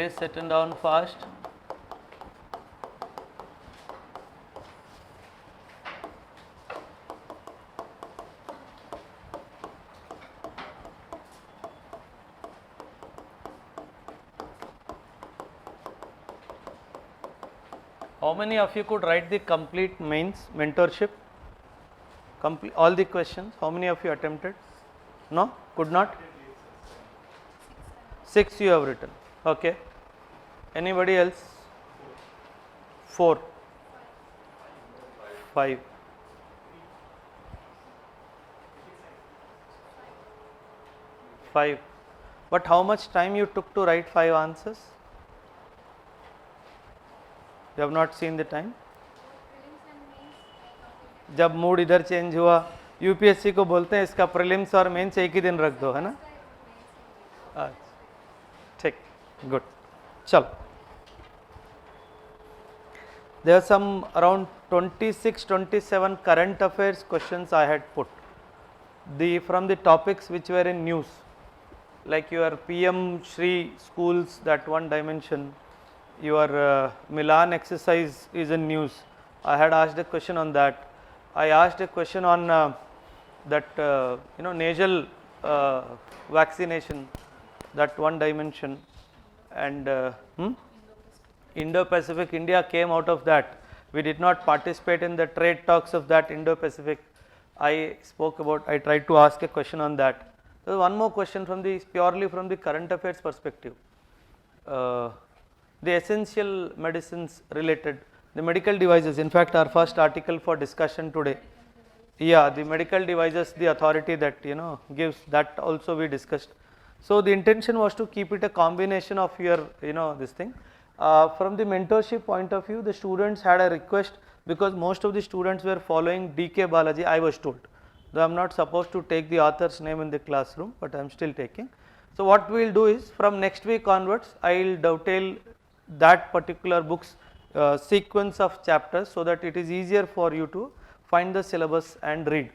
Please settle down fast. How many of you could write the complete mains mentorship? Complete all the questions. How many of you attempted? No? Could not? 6 you have written. Okay. Anybody else? 4. 5. 5. But how much time you took to write 5 answers? You have not seen the time? जब mood इधर change हुआ UPSC को बोलते हैं इसका prelims और mains एक ही दिन रख दो, है ना? ठीक, गुड. चलो, there are some around 26-27 current affairs questions I had put from the topics which were in news, like your PM Shri schools, that one dimension. Your Milan exercise is in news. I had asked a question on that. I asked a question on that nasal vaccination, that one dimension, and Indo-Pacific, India came out of that. We did not participate in the trade talks of that Indo-Pacific. I tried to ask a question on that. There was one more question purely from the current affairs perspective. The essential medicines related, the medical devices, in fact our first article for discussion today. Yeah, the medical devices, the authority that gives, that also we discussed. So the intention was to keep it a combination of your this thing. From the mentorship point of view, the students had a request, because most of the students were following DK Balaji, I was told. Though I am not supposed to take the author's name in the classroom, but I am still taking. So what we will do is, from next week onwards, I will dovetail that particular book's sequence of chapters, so that it is easier for you to find the syllabus and read.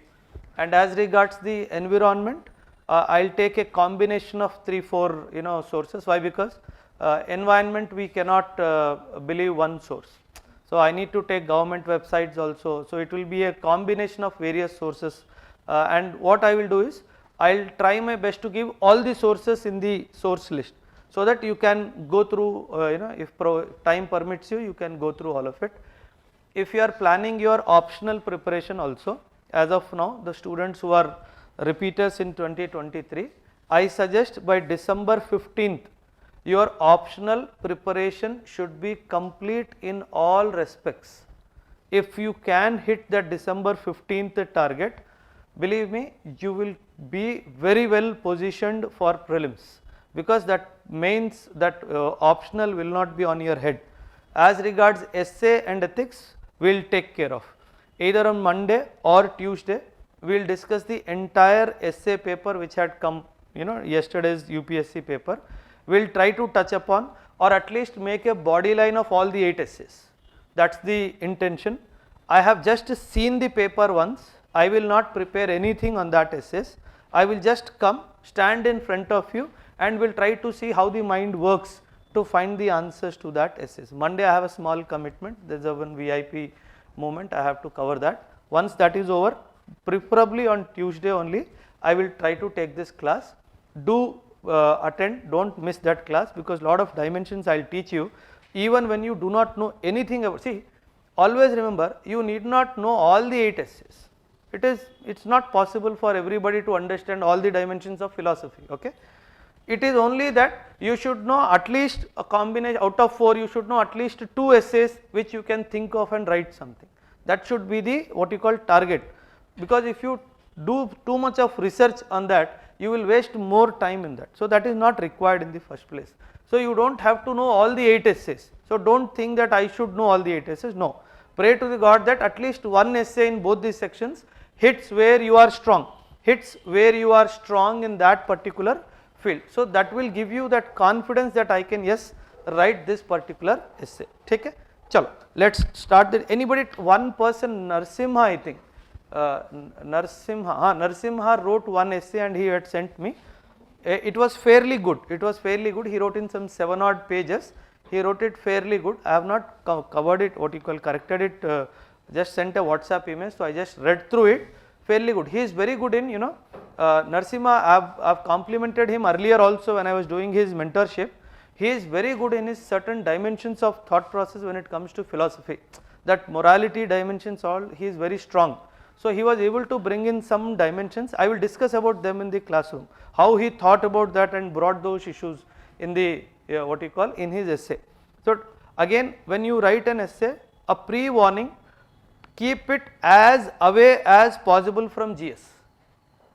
And as regards the environment, I will take a combination of 3-4 sources. Why? Because environment we cannot believe one source. So I need to take government websites also. So it will be a combination of various sources. And what I will do is, I will try my best to give all the sources in the source list, so that you can go through, if time permits you, you can go through all of it. If you are planning your optional preparation also, as of now, the students who are repeaters in 2023, I suggest by December 15th, your optional preparation should be complete in all respects. If you can hit that December 15th target, believe me, you will be very well positioned for prelims, because that means that optional will not be on your head. As regards essay and ethics, we will take care of. Either on Monday or Tuesday, we will discuss the entire essay paper which had come, yesterday's UPSC paper. We will try to touch upon, or at least make a body line of all the 8 essays. That is the intention. I have just seen the paper once. I will not prepare anything on that essays. I will just come, stand in front of you, and will try to see how the mind works to find the answers to that essays. Monday I have a small commitment, there is a one VIP moment, I have to cover that. Once that is over, preferably on Tuesday only, I will try to take this class. Do attend, do not miss that class, because lot of dimensions I will teach you, even when you do not know anything about. See, always remember, you need not know all the 8 essays. It's not possible for everybody to understand all the dimensions of philosophy, okay. It is only that you should know at least a combination, out of 4 you should know at least 2 essays which you can think of and write something. That should be the what you call target, because if you do too much of research on that, you will waste more time in that. So that is not required in the first place. So you do not have to know all the 8 essays. So do not think that I should know all the 8 essays, no. Pray to the God that at least one essay in both these sections hits where you are strong, in that particular field. So that will give you that confidence that I can write this particular essay. Okay? Chalo, let's start. Anybody, one person, Narsimha, I think. Narsimha wrote one essay and he had sent me. it was fairly good. It was fairly good. He wrote in some 7 odd pages. He wrote it fairly good. I have not covered it, what you call corrected it, just sent a WhatsApp email. So I just read through it. Fairly good. He is very good in, Narasimha. I've complimented him earlier also when I was doing his mentorship. He is very good in his certain dimensions of thought process when it comes to philosophy. That morality dimensions, all he is very strong. So he was able to bring in some dimensions. I will discuss about them in the classroom. How he thought about that and brought those issues in the what you call in his essay. So again, when you write an essay, a pre-warning, keep it as away as possible from GS.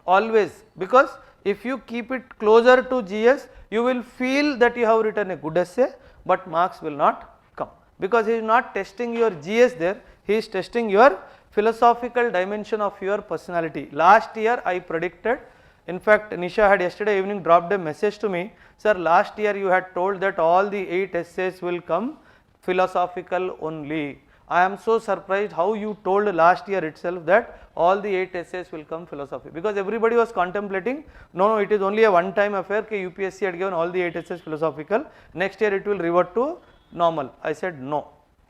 Always, because if you keep it closer to GS, you will feel that you have written a good essay, but marks will not come, because he is not testing your GS there, he is testing your philosophical dimension of your personality. Last year I predicted, in fact Nisha had yesterday evening dropped a message to me, sir, last year you had told that all the 8 essays will come philosophical only. I am so surprised how you told last year itself that all the 8 essays will come philosophy, because everybody was contemplating, no, it is only a one time affair, UPSC had given all the 8 essays philosophical, next year it will revert to normal. I said no.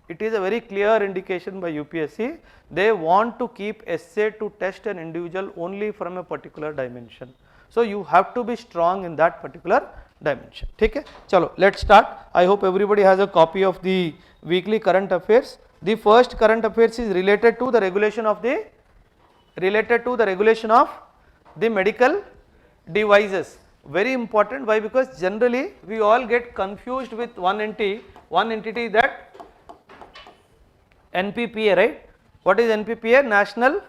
It is a very clear indication by UPSC, they want to keep essay to test an individual only from a particular dimension. So you have to be strong in that particular dimension. Okay? Chalo, let's start. I hope everybody has a copy of the weekly current affairs. The first current affairs is related to the regulation of the medical devices. Very important. Why? Because generally we all get confused with one entity that NPPA, right? What is NPPA? National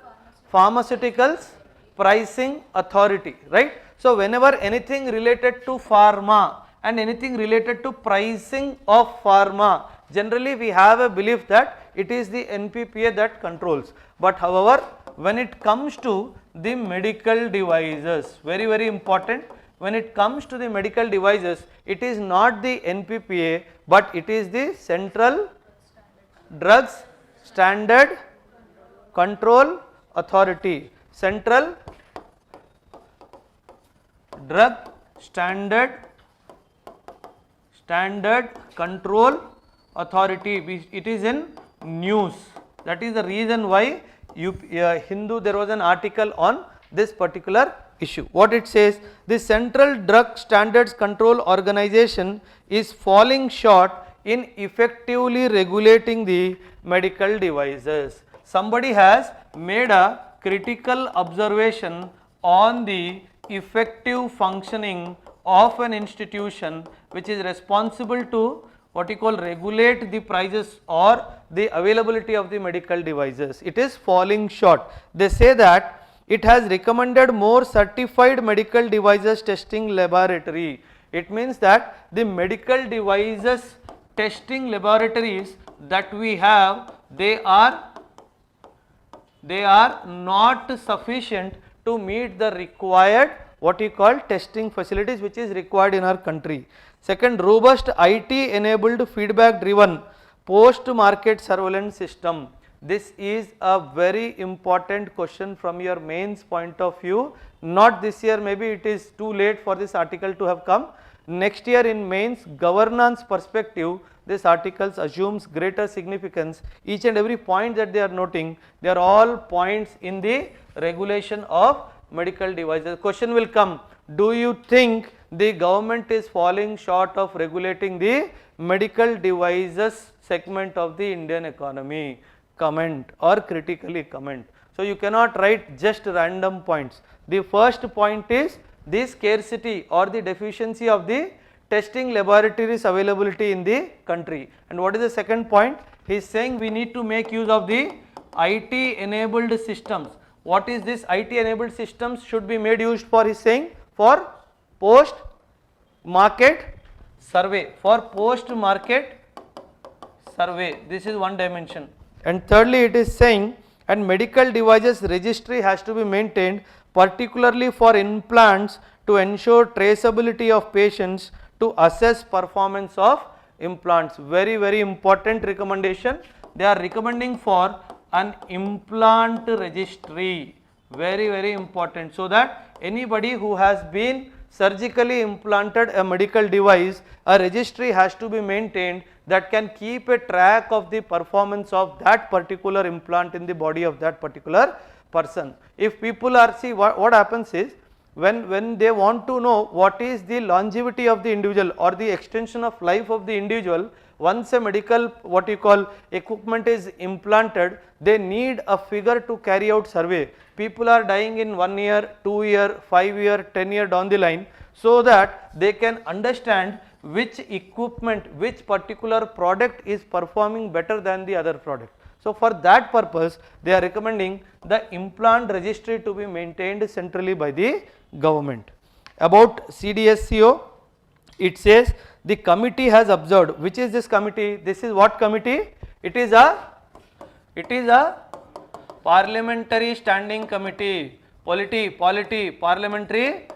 Pharmaceuticals Pricing Authority, right? So whenever anything related to pharma and anything related to pricing of pharma, generally we have a belief that it is the NPPA that controls. But however, when it comes to the medical devices, very, very important, when it comes to the medical devices, it is not the NPPA, but it is the Central Drugs Standard Control Authority. Central Drug Standard Control Authority. It is in news. That is the reason why Hindu, there was an article on this particular issue. What it says, the Central Drug Standards Control Organization is falling short in effectively regulating the medical devices. Somebody has made a critical observation on the effective functioning of an institution which is responsible to what you call regulate the prices or the availability of the medical devices. It is falling short. They say that it has recommended more certified medical devices testing laboratory. It means that the medical devices testing laboratories that we have, they are not sufficient to meet the required what you call testing facilities which is required in our country. Second, robust IT enabled feedback driven post market surveillance system. This is a very important question from your mains point of view. Not this year, maybe it is too late for this article to have come. Next year in mains governance perspective, this article assumes greater significance. Each and every point that they are noting, they are all points in the regulation of medical devices. Question will come, do you think the government is falling short of regulating the medical devices segment of the Indian economy? Comment or critically comment. So you cannot write just random points. The first point is the scarcity or the deficiency of the testing laboratories availability in the country. And what is the second point? He is saying we need to make use of the IT enabled systems. What is this IT enabled systems should be made used for? He is saying for post market survey, this is one dimension. And thirdly it is saying, and medical devices registry has to be maintained particularly for implants to ensure traceability of patients to assess performance of implants. Very, very important recommendation. They are recommending for an implant registry. Very, very important, so that anybody who has been surgically implanted a medical device, a registry has to be maintained that can keep a track of the performance of that particular implant in the body of that particular person. If people are, see what happens is, when they want to know what is the longevity of the individual or the extension of life of the individual, once a medical what you call equipment is implanted, they need a figure to carry out survey. People are dying in 1 year, 2 year, 5 year, 10 year down the line, so that they can understand which equipment, which particular product is performing better than the other product. So for that purpose, they are recommending the implant registry to be maintained centrally by the government. About CDSCO, it says the committee has observed. Which is this committee? This is what committee? It is a parliamentary standing committee, parliamentary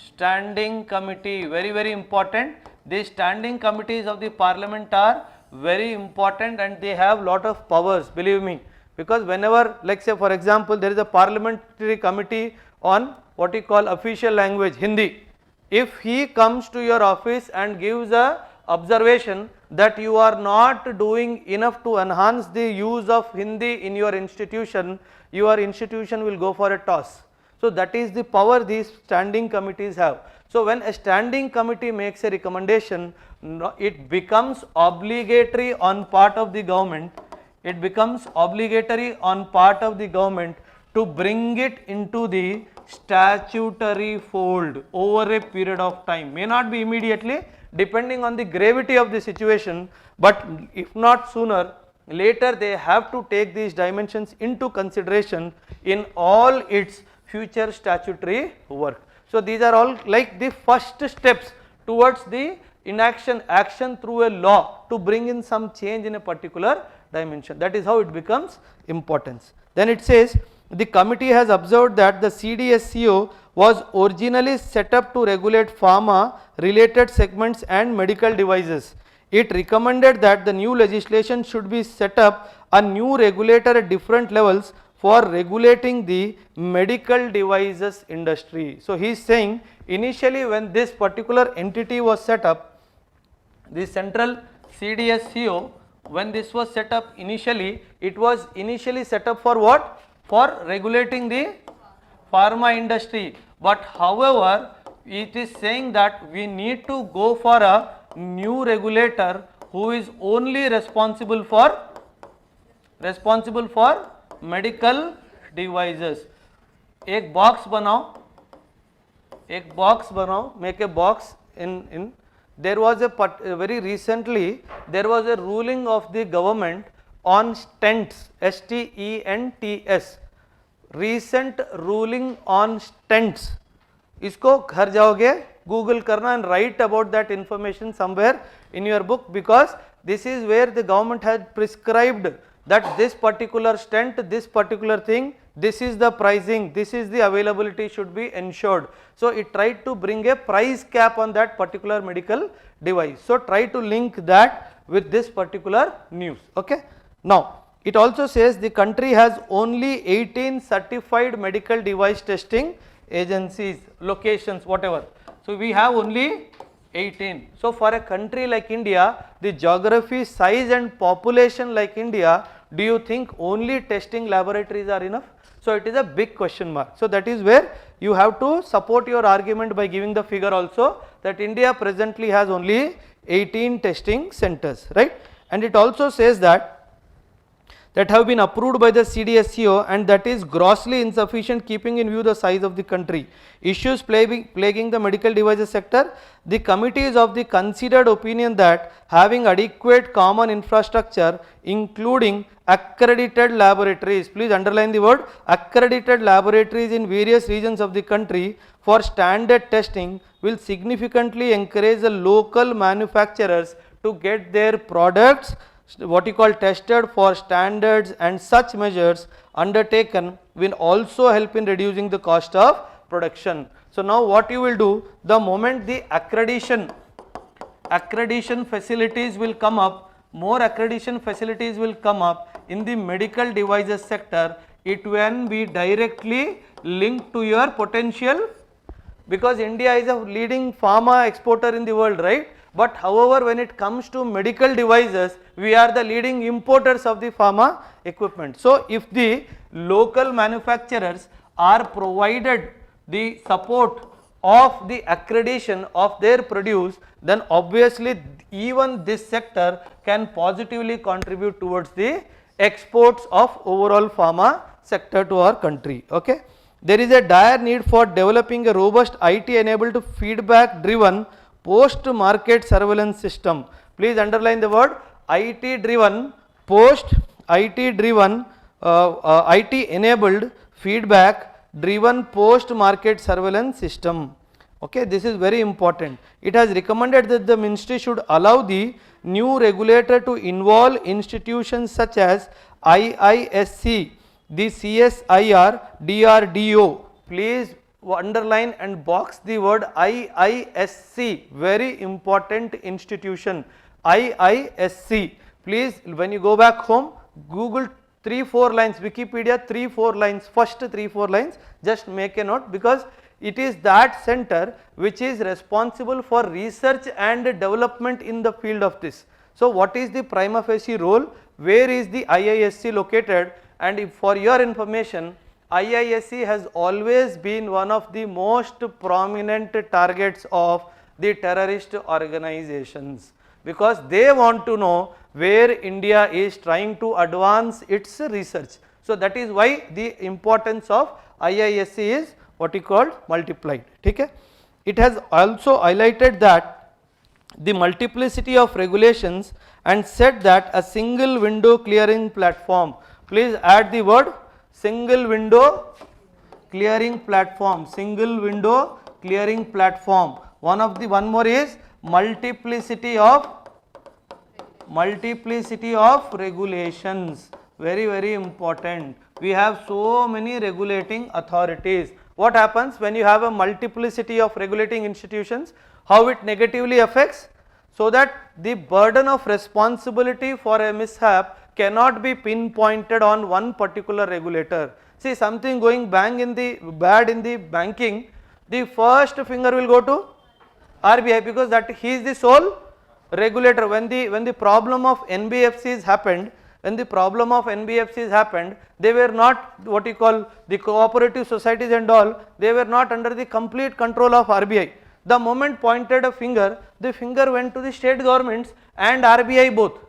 standing committee, very important. These standing committees of the parliament are very important and they have lot of powers, believe me, because whenever, like say for example, there is a parliamentary committee on what you call official language, Hindi. If he comes to your office and gives a observation that you are not doing enough to enhance the use of Hindi in your institution will go for a toss. So that is the power these standing committees have. So when a standing committee makes a recommendation, it becomes obligatory on part of the government, to bring it into the statutory fold over a period of time. May not be immediately, depending on the gravity of the situation, but if not sooner, later they have to take these dimensions into consideration in all its future statutory work. So these are all like the first steps towards the action through a law to bring in some change in a particular dimension. That is how it becomes importance. Then it says the committee has observed that the CDSCO was originally set up to regulate pharma related segments and medical devices. It recommended that the new legislation should be set up a new regulator at different levels for regulating the medical devices industry. So he is saying initially when this particular entity was set up, the central CDSCO, when this was set up initially, it was initially set up for what? For regulating the pharma industry. But however, it is saying that we need to go for a new regulator who is only responsible for medical devices. एक box बनाओ, make a box in. There was very recently there was a ruling of the government on stents, STENTS, recent ruling on stents. इसको घर जाओगे Google करना and write about that information somewhere in your book, because this is where the government had prescribed that this particular stent, this particular thing, this is the pricing, this is the availability should be ensured. So it tried to bring a price cap on that particular medical device. So try to link that with this particular news. Okay. Now it also says the country has only 18 certified medical device testing agencies, locations, whatever. So we have only 18. So for a country like India, the geography, size and population like India, do you think only testing laboratories are enough? So it is a big question mark. So that is where you have to support your argument by giving the figure also, that India presently has only 18 testing centers, right? And it also says that have been approved by the CDSCO, and that is grossly insufficient keeping in view the size of the country. Issues plaguing the medical devices sector. The committee is of the considered opinion that having adequate common infrastructure, including accredited laboratories, please underline the word accredited laboratories in various regions of the country for standard testing, will significantly encourage the local manufacturers to get their products what you call tested for standards, and such measures undertaken will also help in reducing the cost of production. So now what you will do, the moment the accreditation facilities will come up, more accreditation facilities will come up in the medical devices sector, it can be directly linked to your potential because India is a leading pharma exporter in the world, right? But however, when it comes to medical devices, we are the leading importers of the pharma equipment. So if the local manufacturers are provided the support of the accreditation of their produce, then obviously even this sector can positively contribute towards the exports of overall pharma sector to our country. Okay. There is a dire need for developing a robust IT enabled feedback driven post market surveillance system. Please underline the word IT driven, IT enabled feedback driven post market surveillance system. Okay, this is very important. It has recommended that the ministry should allow the new regulator to involve institutions such as IISC, the CSIR, DRDO. Please underline and box the word IISC, very important institution, IISC. Please, when you go back home, Google 3-4 lines, Wikipedia 3-4 lines, first 3-4 lines, just make a note, because it is that center which is responsible for research and development in the field of this. So what is the prima facie role, where is the IISC located? And if for your information, IISC has always been one of the most prominent targets of the terrorist organizations, because they want to know where India is trying to advance its research. So that is why the importance of IISC is what we call multiplied. Okay? It has also highlighted that the multiplicity of regulations and said that a single window clearing platform, please add the word single window clearing platform, single window clearing platform. One more is multiplicity of regulations, very important. We have so many regulating authorities. What happens when you have a multiplicity of regulating institutions? How it negatively affects? So that the burden of responsibility for a mishap cannot be pinpointed on one particular regulator. See, something going bad in the banking, the first finger will go to RBI, because that he is the sole regulator. When the problem of NBFCs happened, they were not what you call the cooperative societies and all, they were not under the complete control of RBI. The moment pointed a finger, the finger went to the state governments and RBI both.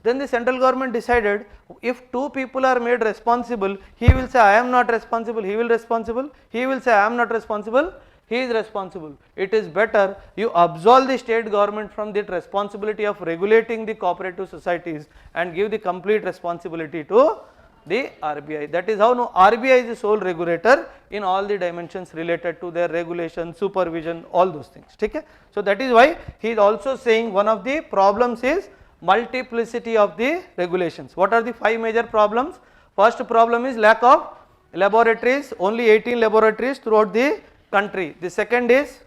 Then the central government decided, if two people are made responsible, he will say I am not responsible, he will responsible, he will say I am not responsible, he is responsible. It is better you absolve the state government from that responsibility of regulating the cooperative societies and give the complete responsibility to the RBI. That is how now RBI is the sole regulator in all the dimensions related to their regulation, supervision, all those things. Okay? So that is why he is also saying one of the problems is multiplicity of the regulations. What are the 5 major problems? First problem is lack of laboratories, only 18 laboratories throughout the country. The second is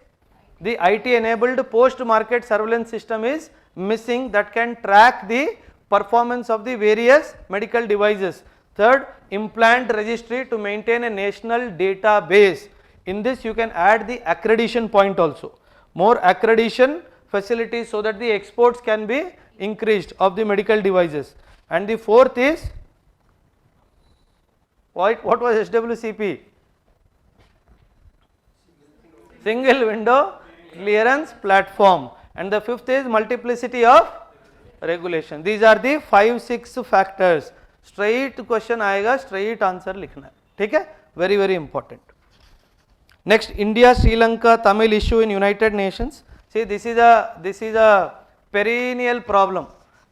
the IT enabled post market surveillance system is missing that can track the performance of the various medical devices. Third, implant registry to maintain a national database. In this you can add the accreditation point also, more accreditation facilities so that the exports can be increased of the medical devices. And the fourth is what was SWCP? Single window clearance platform. And the fifth is multiplicity of regulation. These are the 5-6 factors. Straight question आएगा, straight answer लिखना है. ठीक है? Very important. Next, India Sri Lanka Tamil issue in United Nations. See, this is a perennial problem.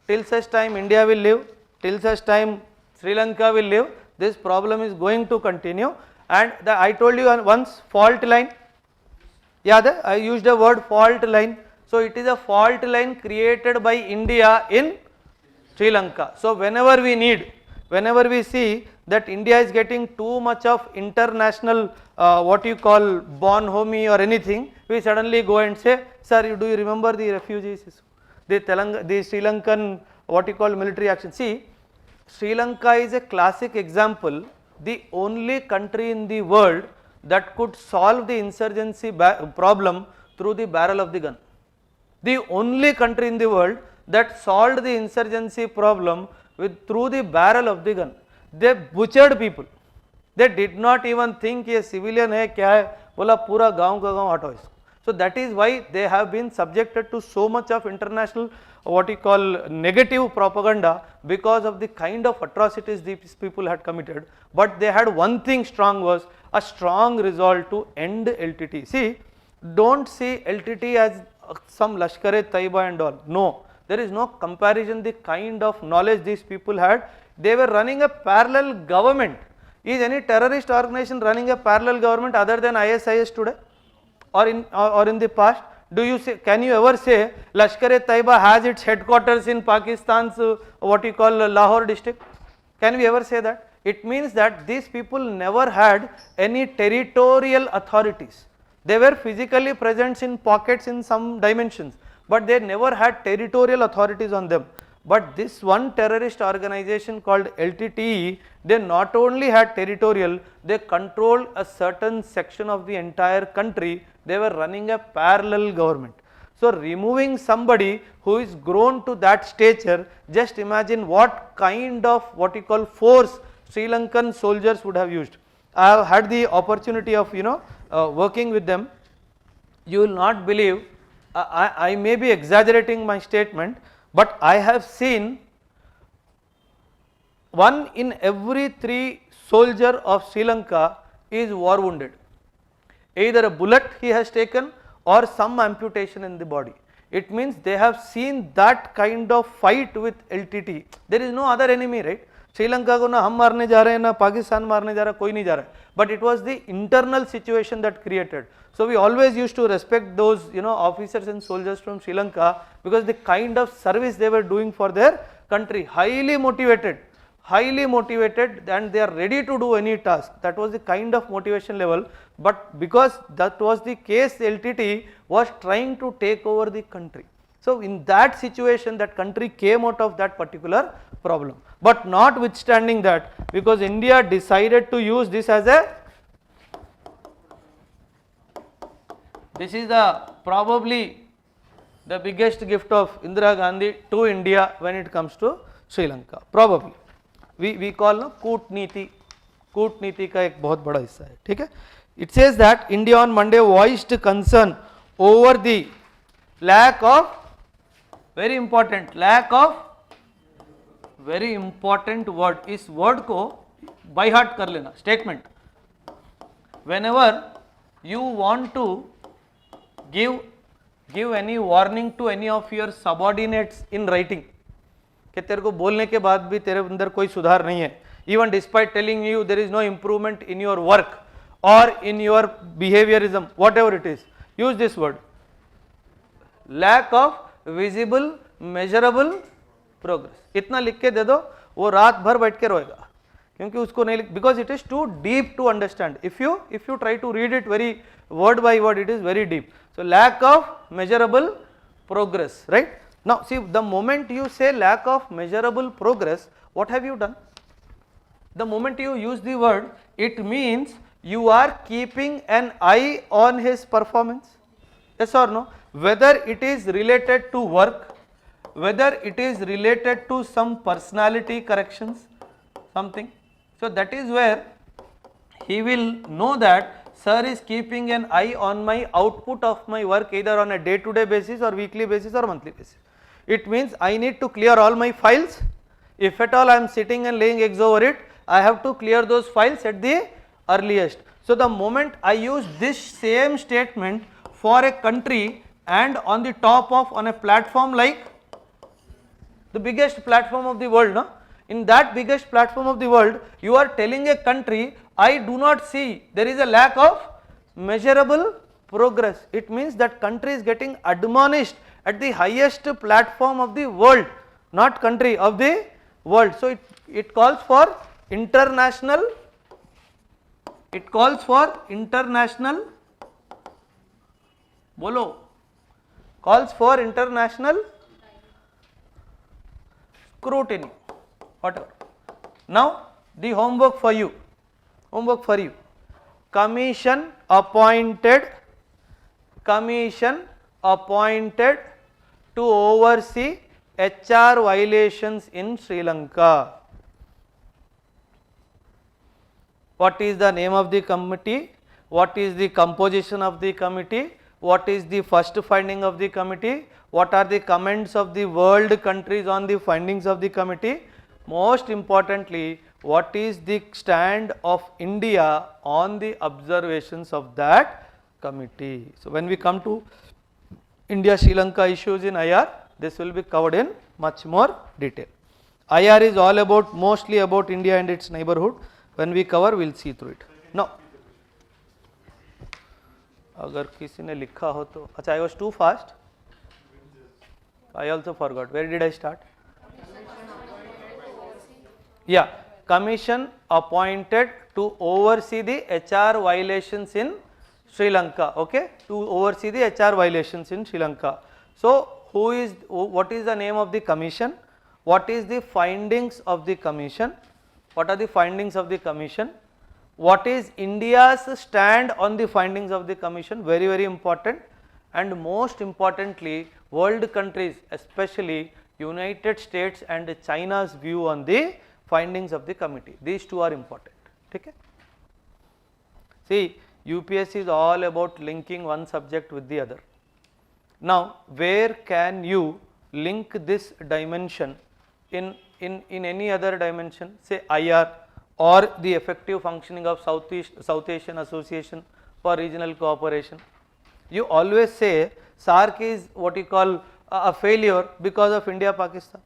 Till such time India will live, till such time Sri Lanka will live, this problem is going to continue. And I told you once, fault line. Yeah, I used the word fault line. So it is a fault line created by India in Sri Lanka. So whenever we see that India is getting too much of international what you call bonhomie or anything, we suddenly go and say, sir, do you remember the refugees issue? The Sri Lankan what you call military action. See, Sri Lanka is a classic example, the only country in the world that could solve the insurgency problem through the barrel of the gun. The only country in the world that solved the insurgency problem through the barrel of the gun. They butchered people. They did not even think ये civilian है क्या है, बोला पूरा गांव का गांव हटाओ इसको. So that is why they have been subjected to so much of international what you call negative propaganda because of the kind of atrocities these people had committed. But they had one thing strong, was a strong resolve to end LTT. See, don't see LTT as some Lashkar-e-Taiba and all. No, there is no comparison. The kind of knowledge these people had, they were running a parallel government. Is any terrorist organization running a parallel government other than ISIS today, or in the past? Do you say, can you ever say Lashkar-e-Taiba has its headquarters in Pakistan's what you call Lahore district? Can we ever say that? It means that these people never had any territorial authorities. They were physically present in pockets in some dimensions, but they never had territorial authorities on them. But this one terrorist organization called LTTE, they not only had territorial, they controlled a certain section of the entire country. They were running a parallel government. So removing somebody who is grown to that stature, just imagine what kind of what you call force Sri Lankan soldiers would have used. I have had the opportunity of working with them. You will not believe, I may be exaggerating my statement, but I have seen 1 in every 3 soldier of Sri Lanka is war wounded. Either a bullet he has taken or some amputation in the body. It means they have seen that kind of fight with LTT. There is no other enemy, right? Sri Lanka को ना हम मारने जा रहे हैं, ना पाकिस्तान मारने जा रहा है, कोई नहीं जा रहा है. But it was the internal situation that created. So we always used to respect those officers and soldiers from Sri Lanka because the kind of service they were doing for their country, highly motivated, and they are ready to do any task. That was the kind of motivation level. But because that was the case, LTT was trying to take over the country. So in that situation, that country came out of that particular problem. But notwithstanding that, because India decided to use this as this is probably the biggest gift of Indira Gandhi to India when it comes to Sri Lanka. Probably we call कूटनीति का एक बहुत बड़ा हिस्सा है, ठीक है. It says that India on Monday voiced concern over the lack of very important word. इस word को by heart कर लेना. Statement. Whenever you want to give any warning to any of your subordinates in writing, कि तेरे को बोलने के बाद भी तेरे अंदर कोई सुधार नहीं है, even despite telling you there is no improvement in your work or in your behaviorism, whatever it is, use this word. Lack of visible measurable progress. इतना लिख के दे दो, वो रात भर बैठ के रोएगा, क्योंकि उसको नहीं, because it is too deep to understand. If you try to read it very word by word, it is very deep. So lack of measurable progress, right? Now see, the moment you say lack of measurable progress, what have you done? The moment you use the word, it means you are keeping an eye on his performance. Yes or no? Whether it is related to work, whether it is related to some personality corrections, something. So that is where he will know that sir is keeping an eye on my output of my work, either on a day-to-day basis or weekly basis or monthly basis. It means I need to clear all my files. If at all I am sitting and laying eggs over it, I have to clear those files at the earliest. So the moment I use this same statement for a country and on the top of, on a platform like the biggest platform of the world, no? In that biggest platform of the world, you are telling a country, I do not see, there is a lack of measurable progress. It means that country is getting admonished at the highest platform of the world, not country, of the world. So it calls for international, bolo, calls for international scrutiny, whatever. Now the homework for you, commission appointed to oversee HR violations in Sri Lanka. What is the name of the committee? What is the composition of the committee? What is the first finding of the committee? What are the comments of the world countries on the findings of the committee? Most importantly, what is the stand of India on the observations of that committee? So, when we come to India Sri Lanka issues in IR, this will be covered in much more detail. IR is all about, mostly about India and its neighborhood. When we cover, we will see through it. Now, अगर किसी ने लिखा हो तो अच्छा, I was too fast. I also forgot. Where did I start? Yeah, commission appointed to oversee the HR violations in Sri Lanka. Okay, to oversee the HR violations in Sri Lanka. So, what is the name of the commission? What is the findings of the commission? What are the findings of the commission? What is India's stand on the findings of the commission? Very, very important. And most importantly, world countries, especially United States and China's view on the findings of the committee. These two are important. Okay? See, UPSC is all about linking one subject with the other. Now, where can you link this dimension in any other dimension, say IR, or the effective functioning of South Asian Association for Regional Cooperation? You always say SAARC is what you call a failure because of India Pakistan.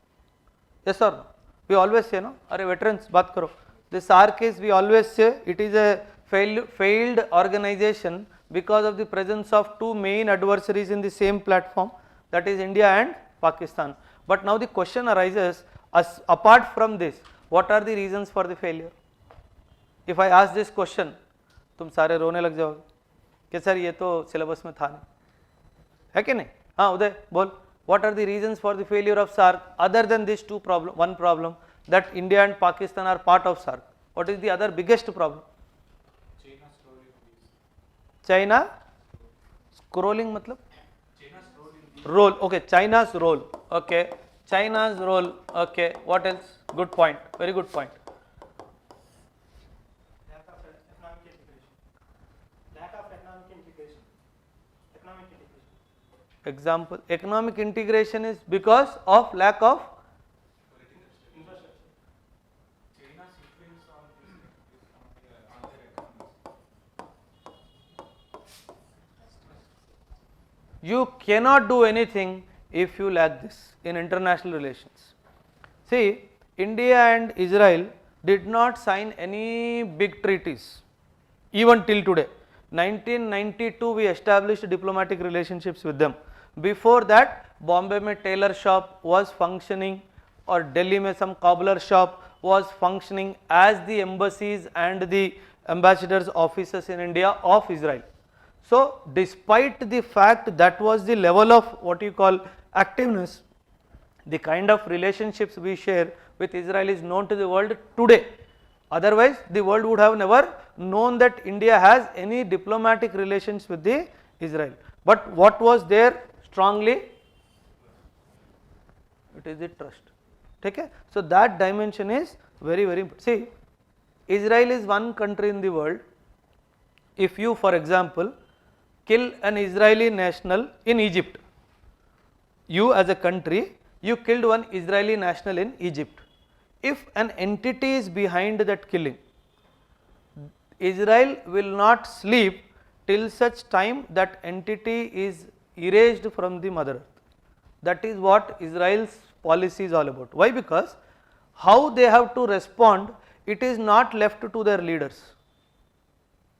Yes or no? We always say, no, are veterans baat karo. The SAARC is, we always say it is a failed organization because of the presence of two main adversaries in the same platform, that is India and Pakistan. But now the question arises, apart from this, what are the reasons for the failure? If I ask this question, तुम सारे रोने लग जाओगे कि sir ये तो syllabus में था नहीं, है कि नहीं? हाँ उदय बोल, what are the reasons for the failure of SAARC other than these two problem? One problem that India and Pakistan are part of SAARC. What is the other biggest problem? China scrolling मतलब? Role. Okay, China's role. Okay, China's role. Okay, what else? Good point. Very good point. Lack of economic integration. Example, economic integration is because of lack of Infrastructure. China's influence on their economies. You cannot do anything if you lack this in international relations. See, India and Israel did not sign any big treaties even till today. 1992 we established diplomatic relationships with them. Before that, Bombay mein tailor shop was functioning, or Delhi mein some cobbler shop was functioning as the embassies and the ambassadors' offices in India of Israel. So, despite the fact that was the level of what you call activeness, the kind of relationships we share with Israel is known to the world today. Otherwise, the world would have never known that India has any diplomatic relations with the Israel. But what was there strongly? It is the trust. Okay? So, that dimension is very, very important. See, Israel is one country in the world. If you, for example, kill an Israeli national in Egypt, you as a country, you killed one Israeli national in Egypt. If an entity is behind that killing, Israel will not sleep till such time that entity is erased from the mother earth. That is what Israel's policy is all about. Why? Because how they have to respond, it is not left to their leaders.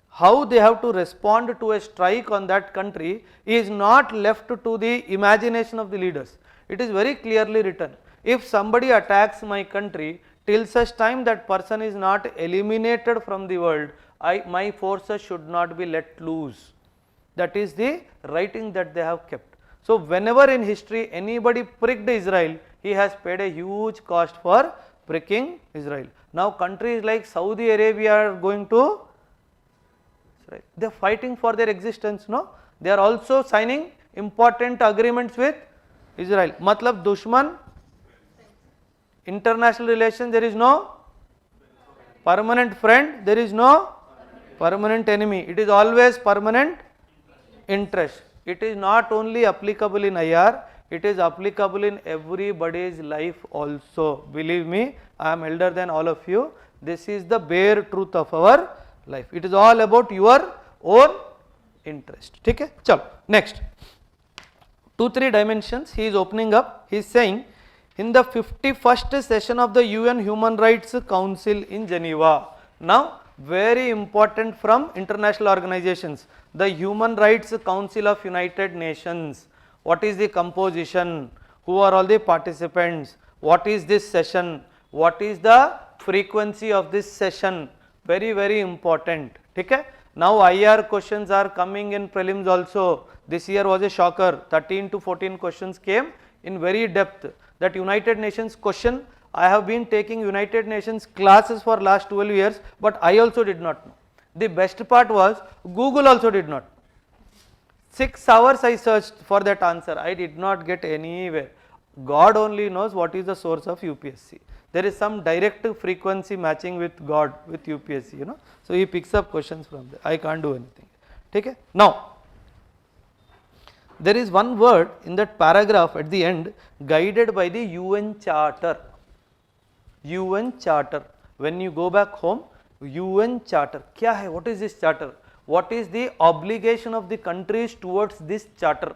How they have to respond to a strike on that country is not left to the imagination of the leaders. It is very clearly written. If somebody attacks my country, till such time that person is not eliminated from the world, my forces should not be let loose. That is the writing that they have kept. So, whenever in history anybody pricked Israel, he has paid a huge cost for pricking Israel. Now, countries like Saudi Arabia are going to Israel. They are fighting for their existence, no? They are also signing important agreements with Israel. Matlab dushman, international relations, there is no permanent friend, there is no permanent enemy. It is always permanent interest. It is not only applicable in IR, it is applicable in everybody's life also. Believe me, I am elder than all of you. This is the bare truth of our life. It is all about your own interest. Okay? Chalo. Next. 2-3 dimensions he is opening up. He is saying, in the 51st session of the UN Human Rights Council in Geneva. Now, very important from international organizations. The Human Rights Council of United Nations. What is the composition? Who are all the participants? What is this session? What is the frequency of this session? Very, very important. Okay? Now IR questions are coming in prelims also. This year was a shocker. 13 to 14 questions came in very depth. That United Nations question, I have been taking United Nations classes for last 12 years, but I also did not know. The best part was Google also did not know. 6 hours I searched for that answer. I did not get anywhere. God only knows what is the source of UPSC. There is some direct frequency matching with God, with UPSC, you know. So he picks up questions from there. I can't do anything. Okay? Now, there is one word in that paragraph at the end, guided by the UN Charter. UN Charter. When you go back home, UN Charter. Kya hai? What is this charter? What is the obligation of the countries towards this charter?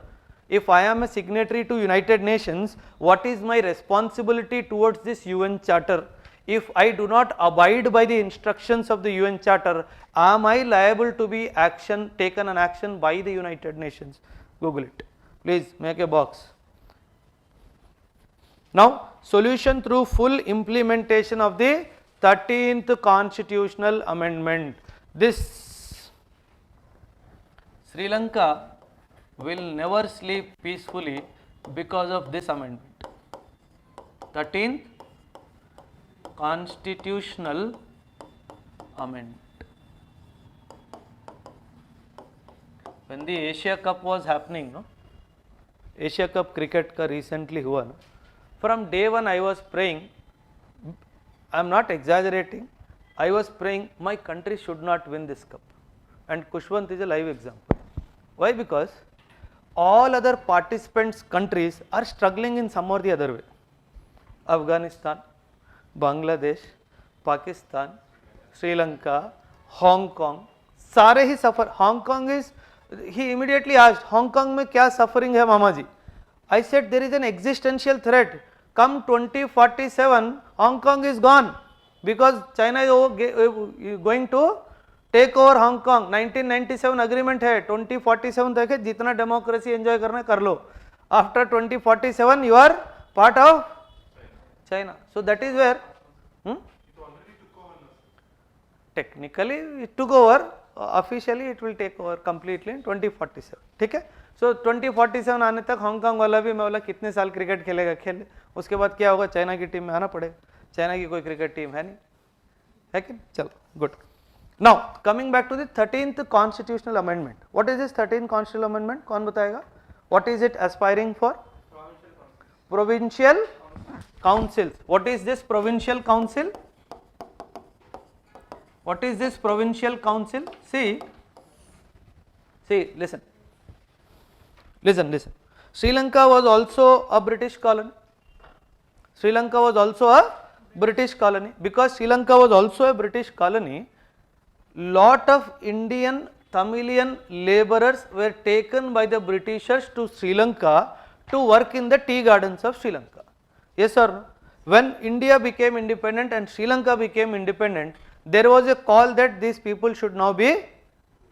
If I am a signatory to United Nations, what is my responsibility towards this UN Charter? If I do not abide by the instructions of the UN Charter, am I liable to be taken an action by the United Nations? Google it. Please make a box. Now, solution through full implementation of the 13th Constitutional Amendment. This Sri Lanka will never sleep peacefully because of this amendment. 13th Constitutional Amendment. When the Asia Cup was happening, no? Asia Cup cricket ka recently hua, no? From day one I was praying, I am not exaggerating, I was praying my country should not win this cup, and Kushwant is a live example. Why? Because all other participants countries are struggling in some or the other way. Afghanistan, Bangladesh, Pakistan, Sri Lanka, Hong Kong, सारे ही suffer. Hong Kong is, he immediately asked, Hong Kong में क्या suffering है मामा जी? I said there is an existential threat. Come 2047, Hong Kong is gone because China is going to take over Hong Kong. 1997 agreement है, 2047 तक है, जितना democracy enjoy करना कर लो. After 2047 you are part of China. So that is where technically it took over, officially it will take over completely in 2047. ठीक है? So 2047 आने तक हांगकांग वाला भी मैं बोला कितने साल क्रिकेट खेलेगा, खेले. उसके बाद क्या होगा, चाइना की टीम में आना पड़ेगा. चाइना की कोई क्रिकेट टीम है नहीं, है कि? चलो, good. Now coming back to the 13th Constitutional Amendment. What is this 13th Constitutional Amendment? कौन बताएगा? What is it aspiring for? Provincial Councils. What is this Provincial Council? What is this Provincial Council? See, listen. Sri Lanka was also a British colony. Sri Lanka was also a British colony. Because Sri Lanka was also a British colony, lot of Indian Tamilian laborers were taken by the Britishers to Sri Lanka to work in the tea gardens of Sri Lanka. Yes or no? When India became independent and Sri Lanka became independent, there was a call that these people should now be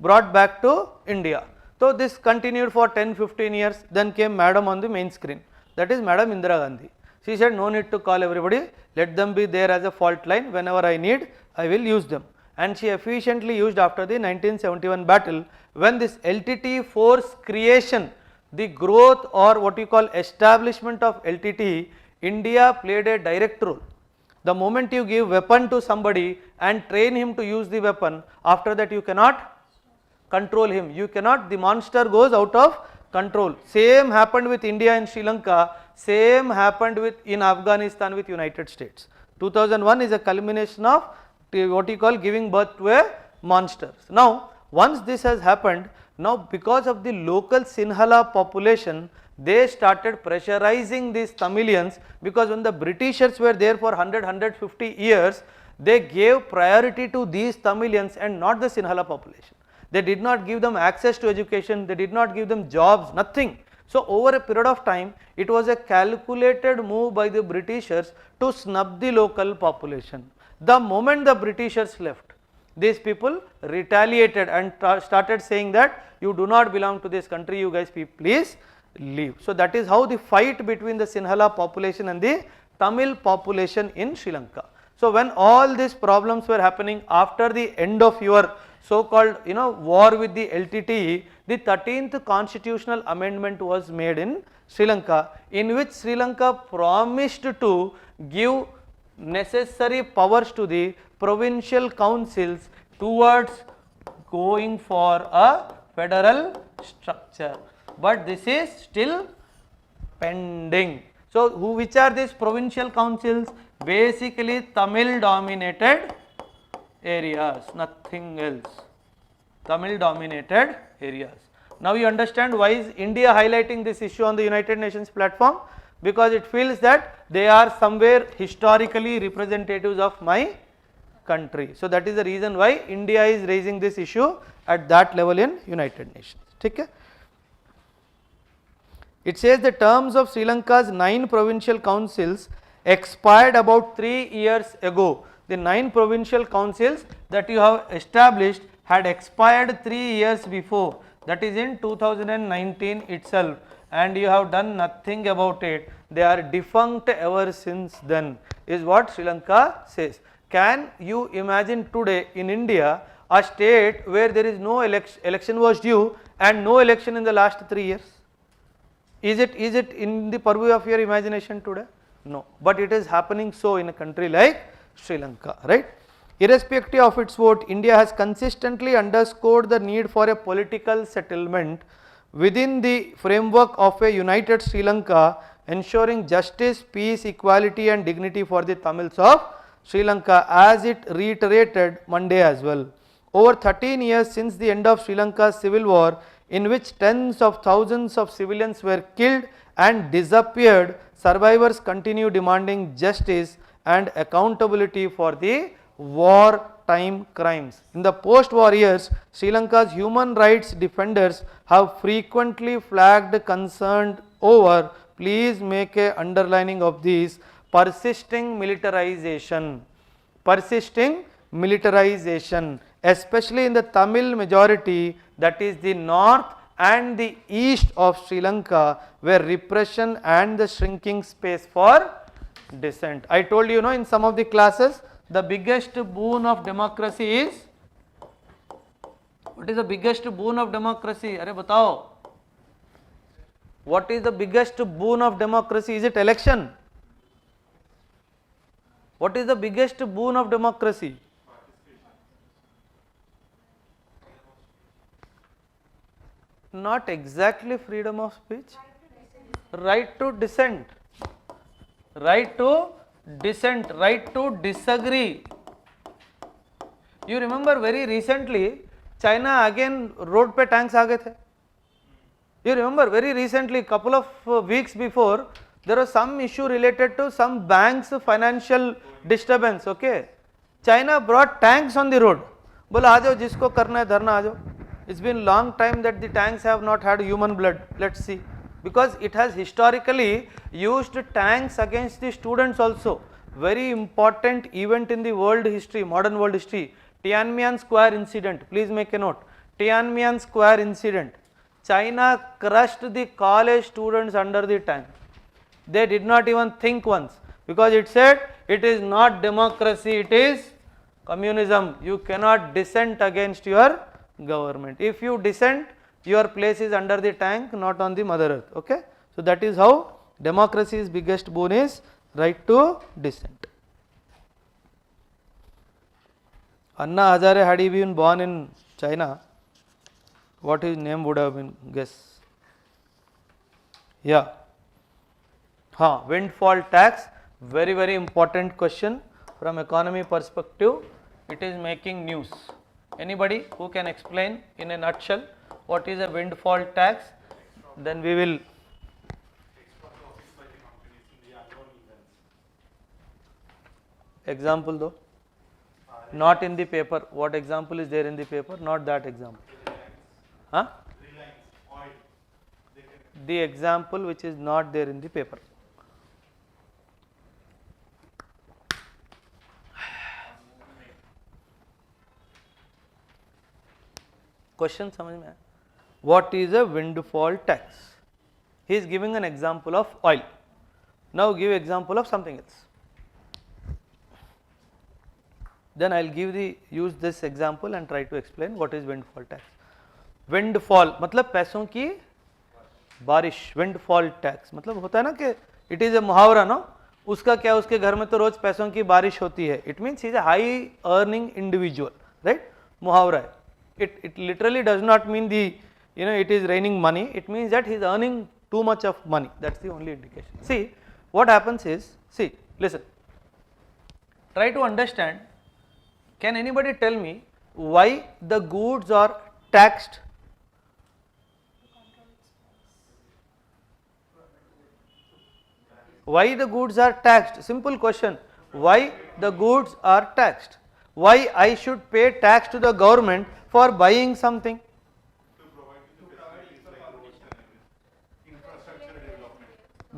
brought back to India. So this continued for 10-15 years. Then came Madam on the main screen. That is Madam Indira Gandhi. She said no need to call everybody, let them be there as a fault line. Whenever I need, I will use them. And she efficiently used after the 1971 battle, when this LTT force creation, the growth or what you call establishment of LTT, India played a direct role. The moment you give weapon to somebody and train him to use the weapon, after that you cannot control him. You cannot, the monster goes out of control. Same happened with India and Sri Lanka, same happened with in Afghanistan with United States. 2001 is a culmination of what you call giving birth to a monster. Now once this has happened, now because of the local Sinhala population, they started pressurizing these Tamilians, because when the Britishers were there for 100-150 years, they gave priority to these Tamilians and not the Sinhala population. They did not give them access to education, they did not give them jobs, nothing. So over a period of time, it was a calculated move by the Britishers to snub the local population. The moment the Britishers left, these people retaliated and started saying that you do not belong to this country, you guys please leave. So that is how the fight between the Sinhala population and the Tamil population in Sri Lanka. So when all these problems were happening after the end of your so called war with the LTTE, the 13th constitutional amendment was made in Sri Lanka, in which Sri Lanka promised to give necessary powers to the provincial councils towards going for a federal structure, but this is still pending. So which are these provincial councils? Basically Tamil dominated areas, nothing else, Tamil dominated areas. Now you understand why is India highlighting this issue on the United Nations platform, because it feels that they are somewhere historically representatives of my country. So that is the reason why India is raising this issue at that level in United Nations. Okay? It says the terms of Sri Lanka's 9 provincial councils expired about 3 years ago. The 9 provincial councils that you have established had expired 3 years before, that is in 2019 itself, and you have done nothing about it. They are defunct ever since then, is what Sri Lanka says. Can you imagine today in India a state where there is no election was due and no election in the last 3 years? Is it in the purview of your imagination today? No, but it is happening so in a country like Sri Lanka, right? Irrespective of its vote, India has consistently underscored the need for a political settlement within the framework of a united Sri Lanka, ensuring justice, peace, equality and dignity for the Tamils of Sri Lanka, as it reiterated Monday as well. Over 13 years since the end of Sri Lanka's civil war, in which tens of thousands of civilians were killed and disappeared, survivors continue demanding justice and accountability for the wartime crimes. In the post-war years, Sri Lanka's human rights defenders have frequently flagged concern over, please make a underlining of these, persisting militarization, especially in the Tamil majority, that is the north and the east of Sri Lanka, where repression and the shrinking space for dissent. I told you, in some of the classes, the biggest boon of democracy is, what is the biggest boon of democracy? Arey batao. What is the biggest boon of democracy? Is it election? What is the biggest boon of democracy? Not exactly freedom of speech. Right to dissent. Right to dissent, right to disagree. You remember very recently, China again road pe tanks aa gaye the. You remember very recently, couple of weeks before, there was some issue related to some banks financial disturbance. Okay, China brought tanks on the road. Bola aa jao, jisko karna hai dharna aa jao. It's been long time that the tanks have not had human blood. Let's see. Because it has historically used tanks against the students also. Very important event in the world history, modern world history. Tiananmen Square incident, please make a note. Tiananmen Square incident. China crushed the college students under the tank. They did not even think once, because it said it is not democracy, it is communism. You cannot dissent against your government. If you dissent, your place is under the tank, not on the mother earth. Okay, so that is how democracy's biggest boon is right to dissent. Anna Hazare, had he been born in China, What his name would have been, guess. Yeah. Windfall tax, very important question from economy perspective. It is making news. Anybody who can explain in a nutshell what is a windfall tax? Then we will. Example though? Not in the paper. What example is there in the paper? Not that example. Huh? The example which is not there in the paper. Question समझ में आया? What is a windfall tax? He is giving an example of oil. Now give example of something else. Then I will use this example and try to explain what is windfall tax. Windfall मतलब पैसों की बारिश. Windfall tax मतलब होता है ना कि it is a मुहावरा ना, उसका क्या, उसके घर में तो रोज पैसों की बारिश होती है. It means he is a high earning individual, right? मुहावरा है. It literally does not mean it is raining money. It means that he is earning too much of money. That's the only indication. See, what happens is, listen, try to understand. Can anybody tell me why the goods are taxed? Why the goods are taxed? Simple question. Why the goods are taxed? Why I should pay tax to the government for buying something?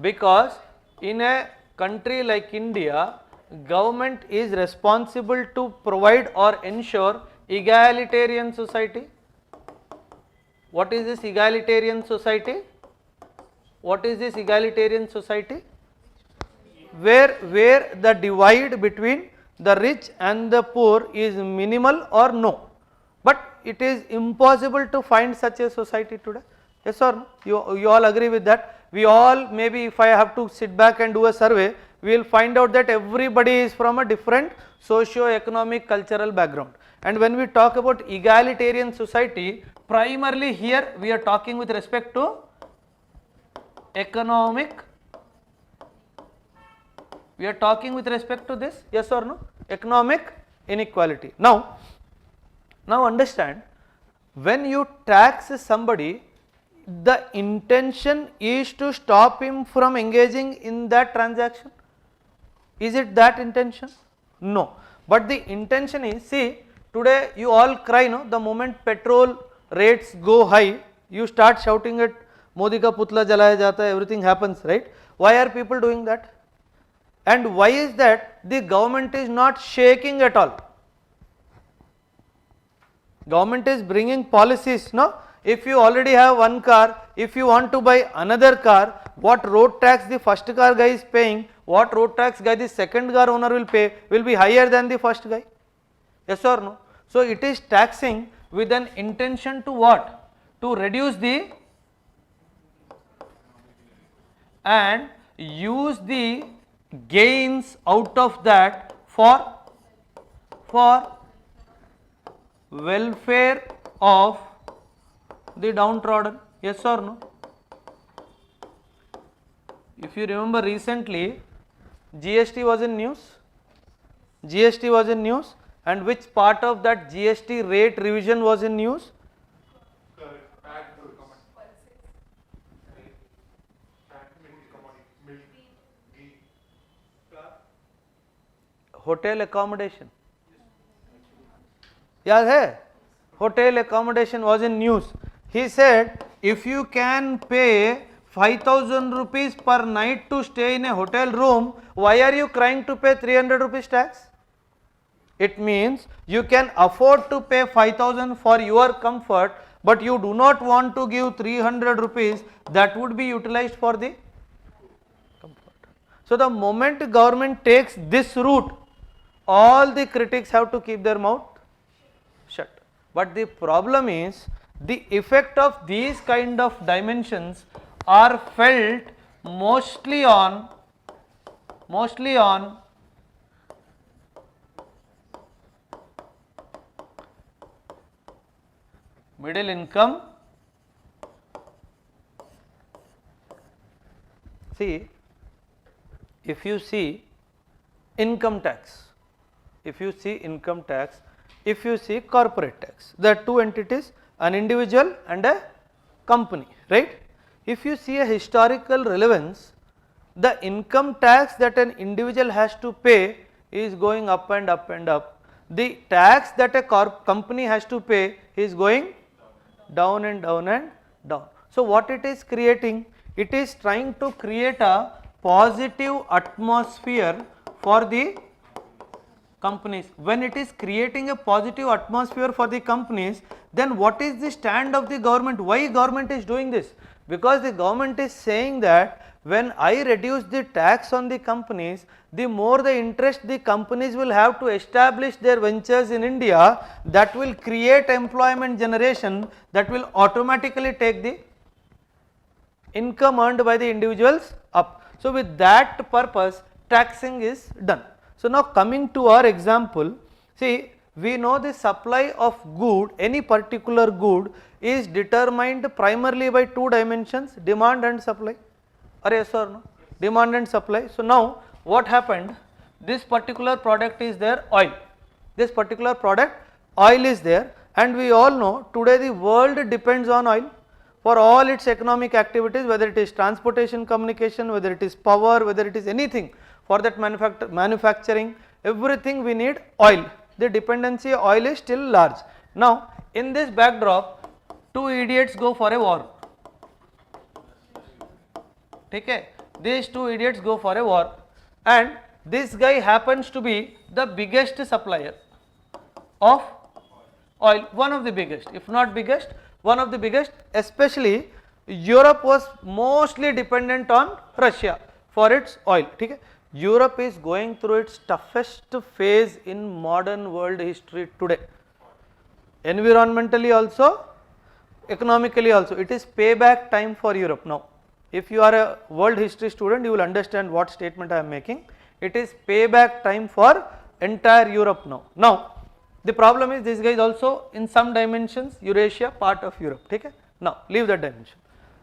Because in a country like India, government is responsible to provide or ensure egalitarian society. What is this egalitarian society? What is this egalitarian society? Where the divide between the rich and the poor is minimal or no. But it is impossible to find such a society today. Yes or no? You all agree with that? We all, maybe if I have to sit back and do a survey, we will find out that everybody is from a different socio-economic cultural background. And when we talk about egalitarian society, primarily here we are talking with respect to economic. We are talking with respect to this, yes or no? Economic inequality. Now understand, when you tax somebody, the intention is to stop him from engaging in that transaction. Is it that intention? No. But the intention is, see, today you all cry, no? The moment petrol rates go high, you start shouting at Modi ka putla jalaya jata hai, everything happens, right? Why are people doing that? And why is that the government is not shaking at all? Government is bringing policies, no? If you already have one car, if you want to buy another car, what road tax the first car guy is paying, what road tax guy the second car owner will pay will be higher than the first guy. Yes or no? So it is taxing with an intention to what? To reduce the and use the gains out of that for welfare of the downtrodden. Yes or no? If you remember recently, GST was in news. GST was in news, and which part of that GST rate revision was in news? Hotel accommodation. याद है? Hotel accommodation was in news. He said, if you can pay 5,000 rupees per night to stay in a hotel room, why are you crying to pay 300 rupees tax? It means you can afford to pay 5,000 for your comfort, but you do not want to give 300 rupees that would be utilized for the comfort. So the moment government takes this route, all the critics have to keep their mouth shut. But the problem is, the effect of these kind of dimensions are felt mostly on middle income See, if you see income tax, if you see income tax, if you see corporate tax, there are two entities, an individual and a company, right? If you see a historical relevance, the income tax that an individual has to pay is going up and up and up. The tax that a company has to pay is going down and down and down. So what it is creating? It is trying to create a positive atmosphere for the companies. When it is creating a positive atmosphere for the companies, then what is the stand of the government? Why government is doing this? Because the government is saying that when I reduce the tax on the companies, the more the interest the companies will have to establish their ventures in India, that will create employment generation, that will automatically take the income earned by the individuals up. So with that purpose, taxing is done. So now coming to our example, see, we know the supply of good, any particular good is determined primarily by two dimensions, demand and supply. Or yes or no? Demand and supply. So now what happened? This particular product is there, oil. This particular product, oil is there, and we all know today the world depends on oil for all its economic activities, whether it is transportation, communication, whether it is power, whether it is anything, for that manufacturing, everything we need oil. The dependency on oil is still large. Now in this backdrop, two idiots go for a war. Okay, these two idiots go for a war, and this guy happens to be the biggest supplier of oil, one of the biggest, if not biggest, one of the biggest. Especially Europe was mostly dependent on Russia for its oil. Okay? Europe is going through its toughest phase in modern world history today, environmentally also, economically also. It is payback time for Europe now. If you are a world history student, you will understand what statement I am making. It is payback time for entire Europe now. Now the problem is this guy is also in some dimensions Eurasia, part of Europe. Okay? Now leave that dimension.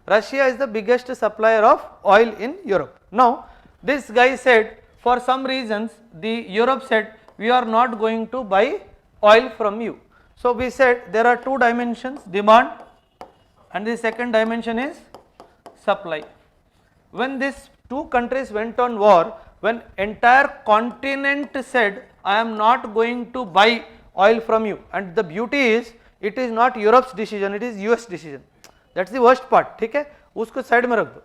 Russia is the biggest supplier of oil in Europe. Now this guy said, for some reasons the Europe said, we are not going to buy oil from you. So we said there are two dimensions, demand, and the second dimension is supply. When these two countries went on war, when entire continent said, I am not going to buy oil from you, and the beauty is it is not Europe's decision, it is US decision. That's the worst part. ठीक है, उसको side में रख दो.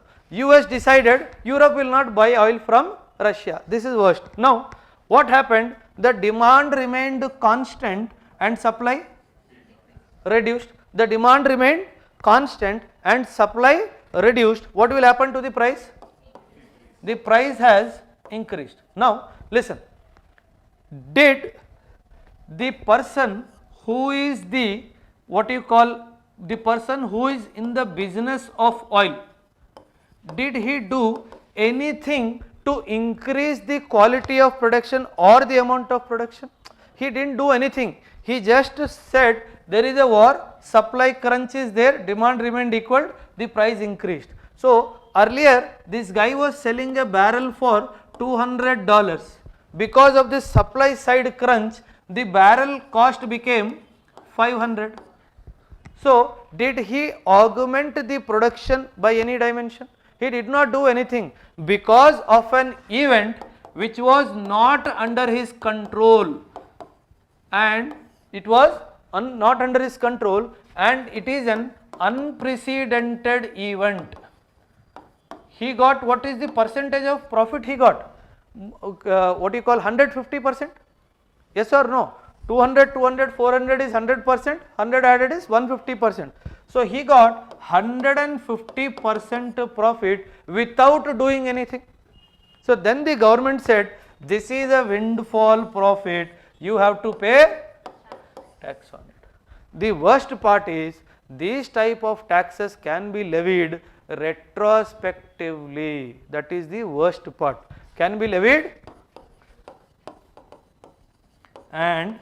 US decided Europe will not buy oil from Russia. This is worst. Now what happened? The demand remained constant and supply reduced. The demand remained constant and supply reduced. What will happen to the price? The price has increased. Now listen, did the person who is the, what you call, the person who is in the business of oil, did he do anything to increase the quality of production or the amount of production? He didn't do anything. He just said there is a war, supply crunch is there, demand remained equal, the price increased. So earlier this guy was selling a barrel for $200. Because of this supply side crunch, the barrel cost became 500. So did he augment the production by any dimension? He did not do anything because of an event which was not under his control, and it was not under his control, and it is an unprecedented event. He got, what is the percentage of profit he got? What you call 150%? Yes or no? 200, 200, 400 is 100%, 100 added is 150%. So he got 150% profit without doing anything. So then the government said, this is a windfall profit, you have to pay tax on it. The worst part is these type of taxes can be levied retrospectively. That is the worst part. Can be levied, and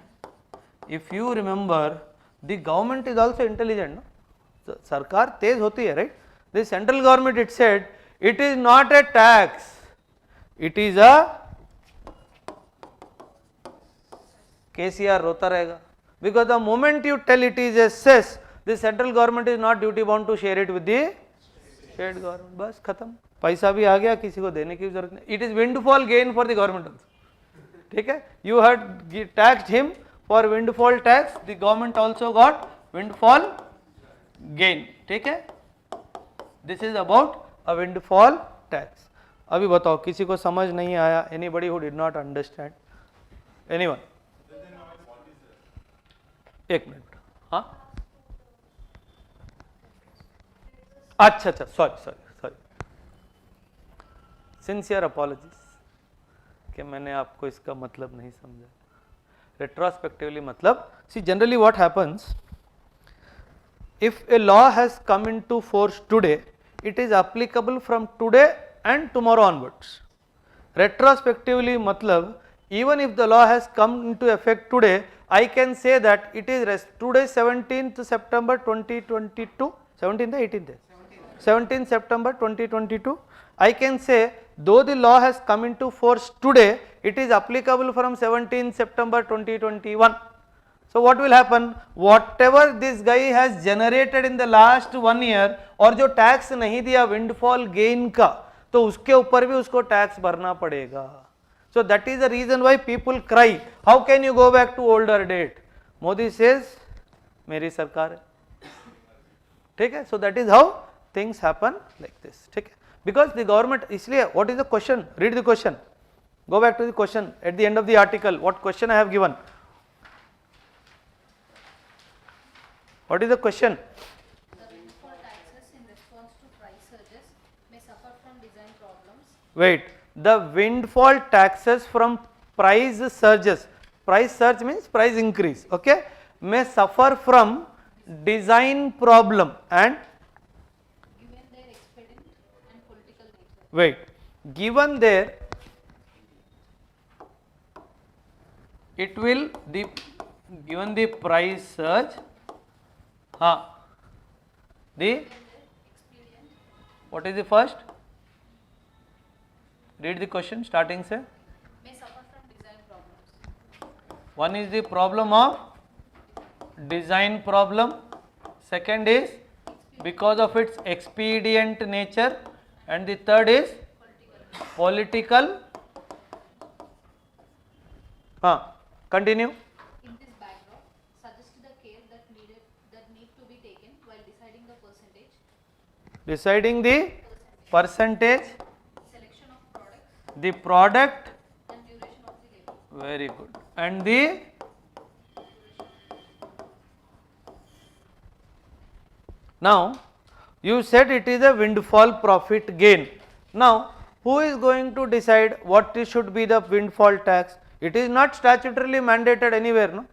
if you remember, the government is also intelligent. No? So, Sarkar तेज होती है, right? The central government, it said, It is not a tax, it is a KCR रोता रहेगा, because the moment you tell it is a cess, the central government is not duty bound to share it with the state government. बस खत्म, पैसा भी आ गया, किसी को देने की भी जरूरत नहीं. It is windfall gain for the government also. ठीक है, you had taxed him for windfall tax, the government also got windfall gain. ठीक है, this is about a windfall tax. अभी बताओ किसी को समझ नहीं आया? Anybody who did not understand? Anyone? एक मिनट, हाँ अच्छा अच्छा, सॉरी, सिंसियर अपॉलजीज कि मैंने आपको इसका मतलब नहीं समझा. रेट्रोस्पेक्टिवली मतलब, see generally what happens, if a law has come into force today, it is applicable from today and tomorrow onwards. Retrospectively matlab, even if the law has come into effect today, I can say that it is today 17th September 2022, 17th or 18th? 17th September 2022. I can say though the law has come into force today, it is applicable from 17th September 2021. So what will happen, whatever this guy has generated in the last 1 year और जो tax नहीं दिया windfall gain का, तो उसके ऊपर भी उसको टैक्स भरना पड़ेगा. So that is the reason why people cry, how can you go back to older date? Modi says मेरी सरकार है, ठीक है. So that is how things happen like this, ठीक है. Because the government, इसलिए what is the question? Read the question, go back to the question at the end of the article. What question I have given? What is the question? The windfall taxes in response to price surges may suffer from design problems. Wait, the windfall taxes from price surges, price surge means price increase, okay, may suffer from design problem and Given their expedient and political nature. wait, given their, it will the given the price surge, the what is the first? Read the question starting say. May suffer from design problems. One is the problem of design problem, second is because of its expedient nature, and the third is political. Continue. In this backdrop, suggest the care that need to be taken while deciding the percentage, Deciding the percentage, selection of products, the product, and duration of the labor. very good, and the now you said it is a windfall profit gain. Now who is going to decide what should be the windfall tax? It is not statutorily mandated anywhere, no.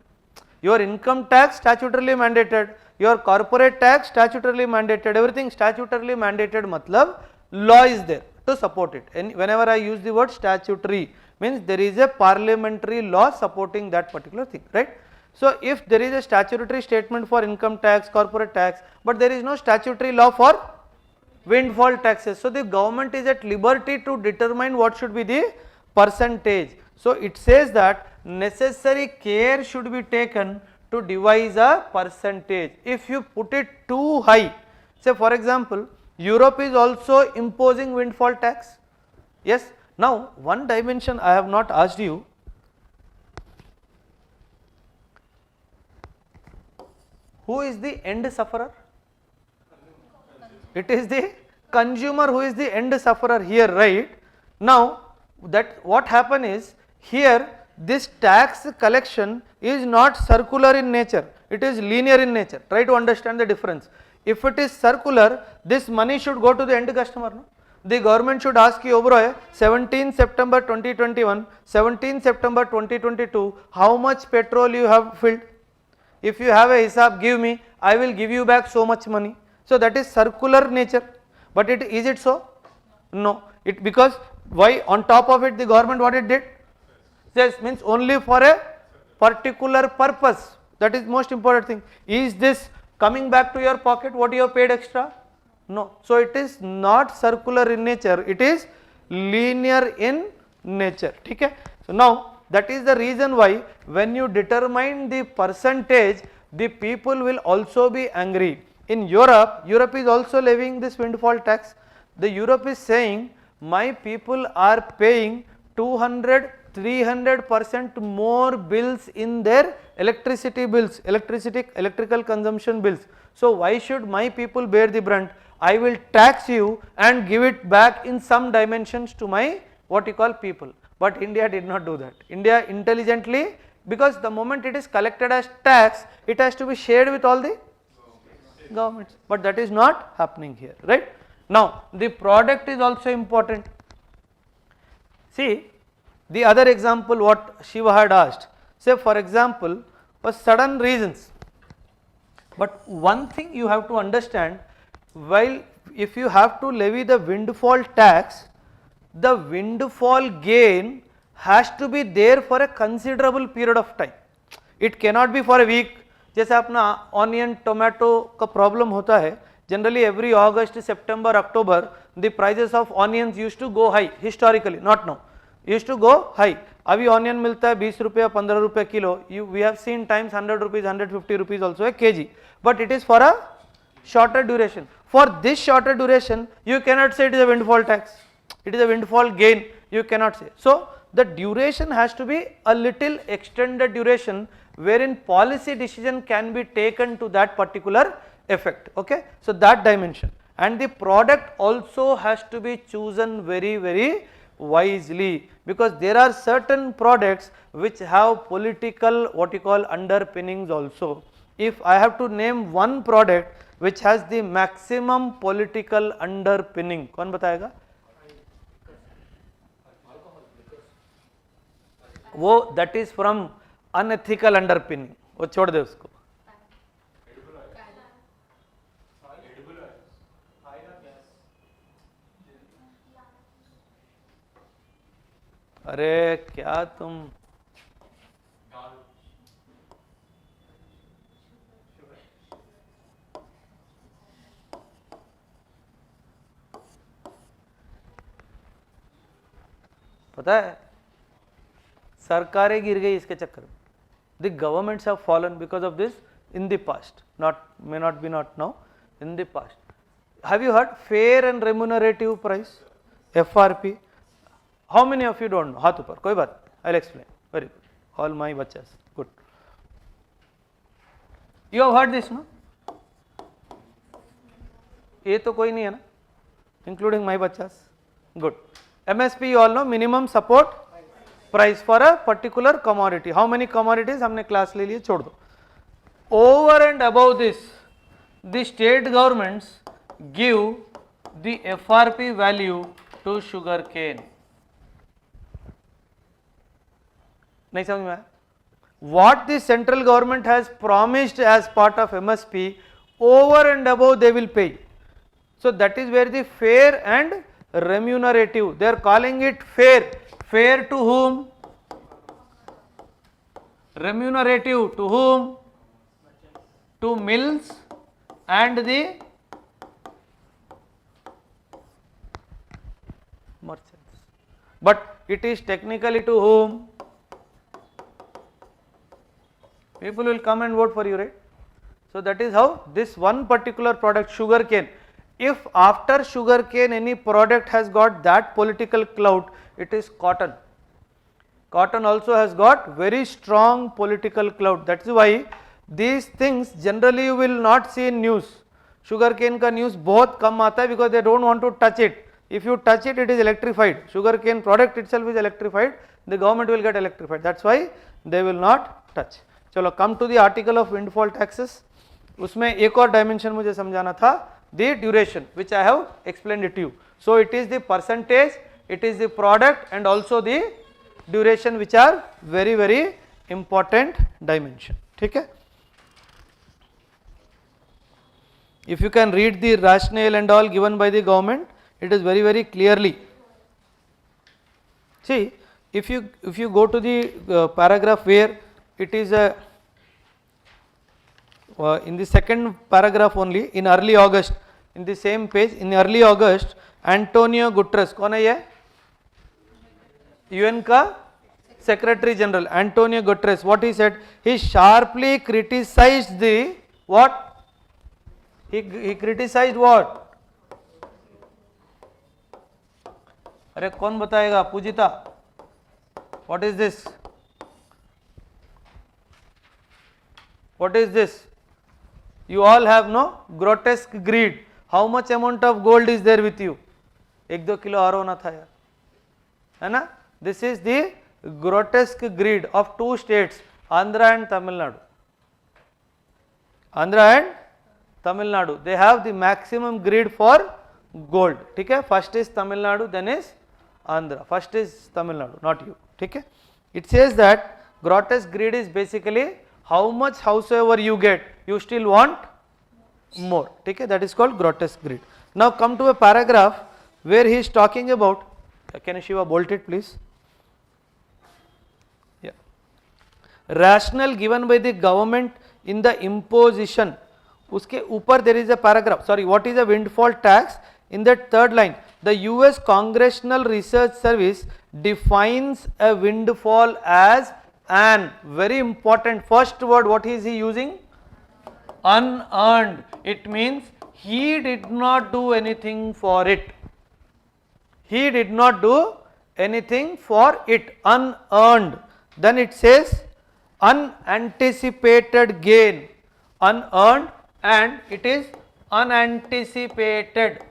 Your income tax statutorily mandated, your corporate tax statutorily mandated, everything statutorily mandated matlab law is there to support it. And whenever I use the word statutory, means there is a parliamentary law supporting that particular thing, right. So if there is a statutory statement for income tax, corporate tax, but there is no statutory law for windfall taxes, so the government is at liberty to determine what should be the percentage. So it says that necessary care should be taken to devise a percentage. If you put it too high, say for example, Europe is also imposing windfall tax. Yes. Now one dimension I have not asked you. Who is the end sufferer? It is the consumer who is the end sufferer here, right? Now that what happen is, here this tax collection is not circular in nature, it is linear in nature. Try to understand the difference. If it is circular, this money should go to the end customer, no? The government should ask you, OBEROI, 17 September 2021, 17 September 2022, how much petrol you have filled? If you have a hisab, give me, I will give you back so much money. So that is circular nature, but is it so? No. It, because why, on top of it the government what it did? This means only for a particular purpose. That is most important thing. Is this coming back to your pocket, what you have paid extra? No. So it is not circular in nature, it is linear in nature. Okay? So now that is the reason why when you determine the percentage, the people will also be angry. In Europe, Europe is also levying this windfall tax. The Europe is saying my people are paying 200-300% more bills in their electricity bills, electrical consumption bills. So why should my people bear the brunt? I will tax you and give it back in some dimensions to my what you call people. But India did not do that. India intelligently, because the moment it is collected as tax, it has to be shared with all the governments, but that is not happening here, right? Now the product is also important. See the other example what Shiva had asked, say for example for sudden reasons, but one thing you have to understand, while if you have to levy the windfall tax, the windfall gain has to be there for a considerable period of time. It cannot be for a week. जैसे अपना onion tomato का problem होता है, generally every August September October the prices of onions used to go high historically, not no, used to go high. अभी onion मिलता है 20 रुपये 15 रुपये किलो, we have seen times 100 rupees 150 रुपीज also a KG, but it is for a shorter duration. For this shorter duration you cannot say it is a windfall tax, it is a windfall gain, you cannot say. So the duration has to be a little extended duration wherein policy decision can be taken to that particular effect. Okay, so that dimension, and the product also has to be chosen very wisely, because there are certain products which have political what you call underpinnings also. If I have to name one product which has the maximum political underpinning, कौन बताएगा? वो that is from unethical underpinning, वो छोड़ दे उसको. अरे क्या तुम पता है सरकारें गिर गई इसके चक्कर में. The governments have fallen because of this in the past, not may not be not now, in the past. Have you heard fair and remunerative price, FRP? How many of you don't know? हाथ ऊपर, कोई बात, I will explain. Very good, all my बच्चास, good. You have heard this no? ये तो कोई नहीं है ना, इंक्लूडिंग माय बच्चास. Good. MSP you all know, minimum support price for a particular commodity. How many commodities हमने क्लास ले लिए, छोड़ दो. Over and above this, the state governments give the FRP value to sugar cane. नहीं समझ में आया? What the central government has promised as part of MSP, over and above they will pay. So that is where the fair and remunerative, they are calling it fair. Fair to whom? Remunerative to whom? To mills and the merchants. But it is technically to whom? People will come and vote for you, right? So that is how this one particular product, sugar cane, if after sugar cane any product has got that political clout, it is cotton. Cotton also has got very strong political clout. That is why these things generally you will not see in news. Sugar cane का news बहुत कम आता है, because they don't want to touch it. If you touch it, it is electrified. Sugar cane product itself is electrified. The government will get electrified. That's why they will not touch. चलो, come to the article of windfall taxes. उसमें एक और dimension मुझे समझाना था, the duration, which I have explained it to you. So it is the percentage, it is the product, and also the duration, which are very important dimension. ठीक है? If you can read the rationale and all given by the government, it is very clearly. See, if you go to the paragraph where it is in the second paragraph only, in early August, in the same page, in early August, Antonio Guterres, कौन है ये? UN का Secretary General, Antonio Guterres, what he said? He sharply criticized the what? He criticized what? अरे कौन बताएगा? पूजिता, what is this? What is this? You all have no grotesque greed. How much amount of gold is there with you? 1-2 kilo और होना था यार, है ना? This is the grotesque greed of two states, Andhra and Tamil Nadu. Andhra and Tamil Nadu, they have the maximum greed for gold. ठीक है? First is Tamil Nadu, then is Andhra. First is Tamil Nadu, not you. ठीक है? It says that grotesque greed is basically how much howsoever you get, you still want more. ठीक है? That is called grotesque greed. Now come to a paragraph where he is talking about, can you Shiva bolt it please? Yeah. Rationale given by the government in the imposition. उसके ऊपर there is a paragraph, sorry, what is a windfall tax? In that third line, the US Congressional Research Service defines a windfall as an, very important first word, what is he using? Unearned. It means he did not do anything for it. He did not do anything for it, unearned. Then it says unanticipated gain, unearned, and it is unanticipated,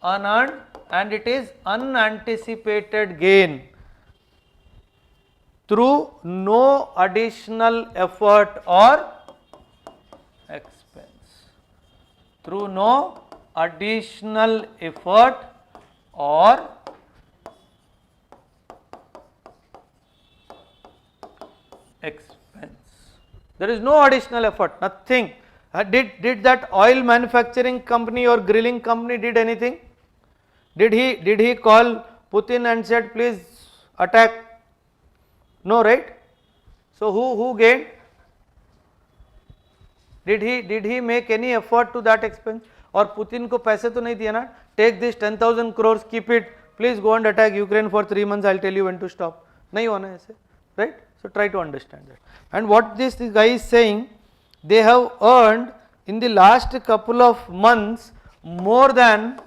unearned, and it is unanticipated gain through no additional effort or expense, through no additional effort or expense. There is no additional effort, nothing. Did that oil manufacturing company or grilling company did anything? Did he call Putin and said please attack? No, right? So who gained? Did he make any effort to that expense? और Putin को पैसे तो नहीं दिया ना, take this 10,000 crores, keep it, please go and attack Ukraine for 3 months, I'll tell you when to stop. नहीं होना ऐसे, right? So try to understand that. And what this guy is saying, they have earned in the last couple of months more than,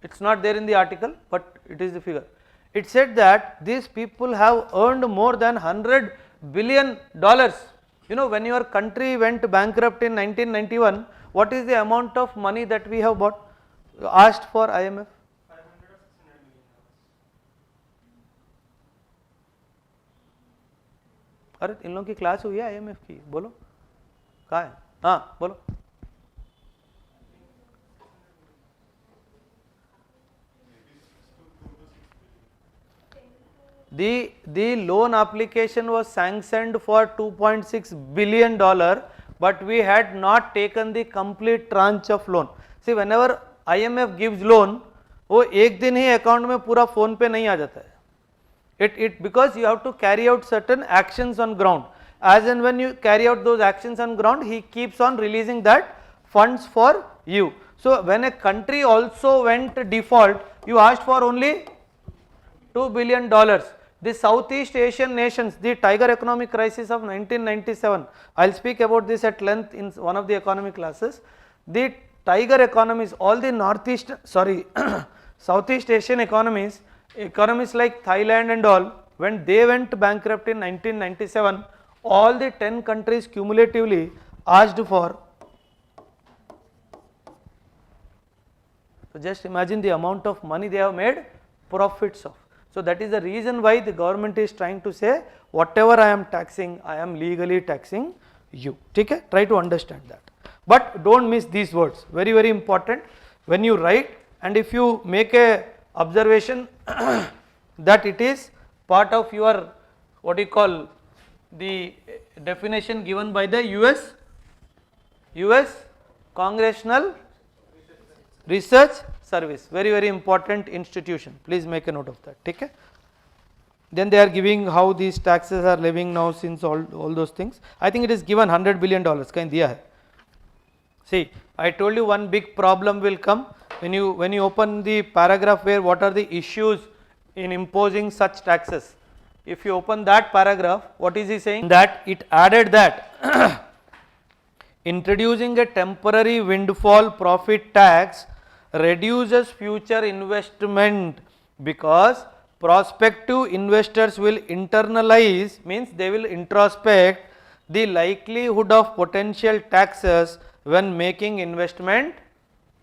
it's not there in the article but it is the figure. It said that these people have earned more than $100 billion. You know, when your country went bankrupt in 1991, what is the amount of money that we have bought, asked for IMF? 500 or 600 million. अरे इन लोगों की class हुई है IMF की, बोलो कहाँ है? हाँ बोलो. The loan application was sanctioned for $2.6 billion, but we had not taken the complete tranche of loan. See, whenever IMF gives loan, वो एक दिन ही अकाउंट में पूरा फोन पे नहीं आ जाता है. It because you have to carry out certain actions on ground. As and when you carry out those actions on ground, he keeps on releasing that funds for you. So when a country also went default, you asked for only $2 billion. The Southeast Asian nations, the tiger economic crisis of 1997, I will speak about this at length in one of the economic classes. The tiger economies, all the Southeast Asian economies like Thailand and all, when they went bankrupt in 1997, all the 10 countries cumulatively asked for. So just imagine the amount of money they have made profits of. So that is the reason why the government is trying to say whatever I am taxing, I am legally taxing you. Okay? Try to understand that. But don't miss these words, very very important when you write, and if you make a observation that it is part of your what you call the definition given by the US Congressional Research Service, very very important institution, please make a note of that. Okay? Then they are giving how these taxes are living now since all those things. I think it is given $100 billion, कहीं दिया है. See, I told you one big problem will come when you open the paragraph where what are the issues in imposing such taxes. If you open that paragraph, what is he saying? That it added that introducing a temporary windfall profit tax reduces future investment because prospective investors will internalize, means they will introspect the likelihood of potential taxes when making investment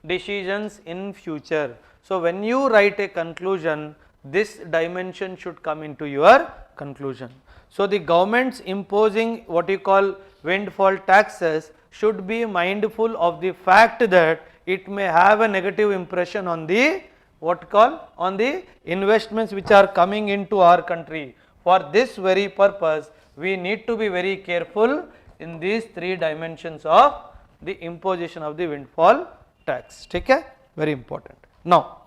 decisions in future. So, when you write a conclusion, this dimension should come into your conclusion. So, the governments imposing what you call windfall taxes should be mindful of the fact that it may have a negative impression on the on the investments which are coming into our country. For this very purpose, we need to be very careful in these three dimensions of the imposition of the windfall tax. Okay? Very important. Now,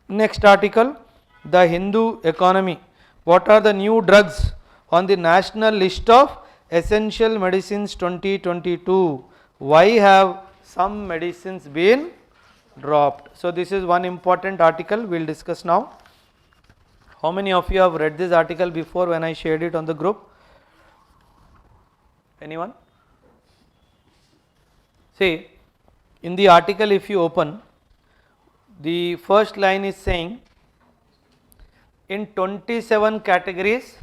next article, the Hindu economy. What are the new drugs on the national list of essential medicines 2022? Why have some medicines been dropped? So, this is one important article we will discuss now. How many of you have read this article before when I shared it on the group? Anyone? See, in the article if you open, the first line is saying in 27 categories,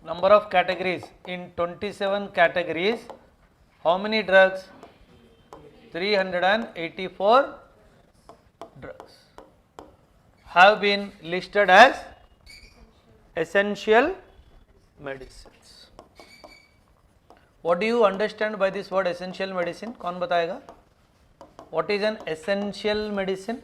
number of categories, in 27 categories, how many drugs? 384 drugs have been listed as essential medicines. What do you understand by this word essential medicine? कौन बताएगा? What is an essential medicine?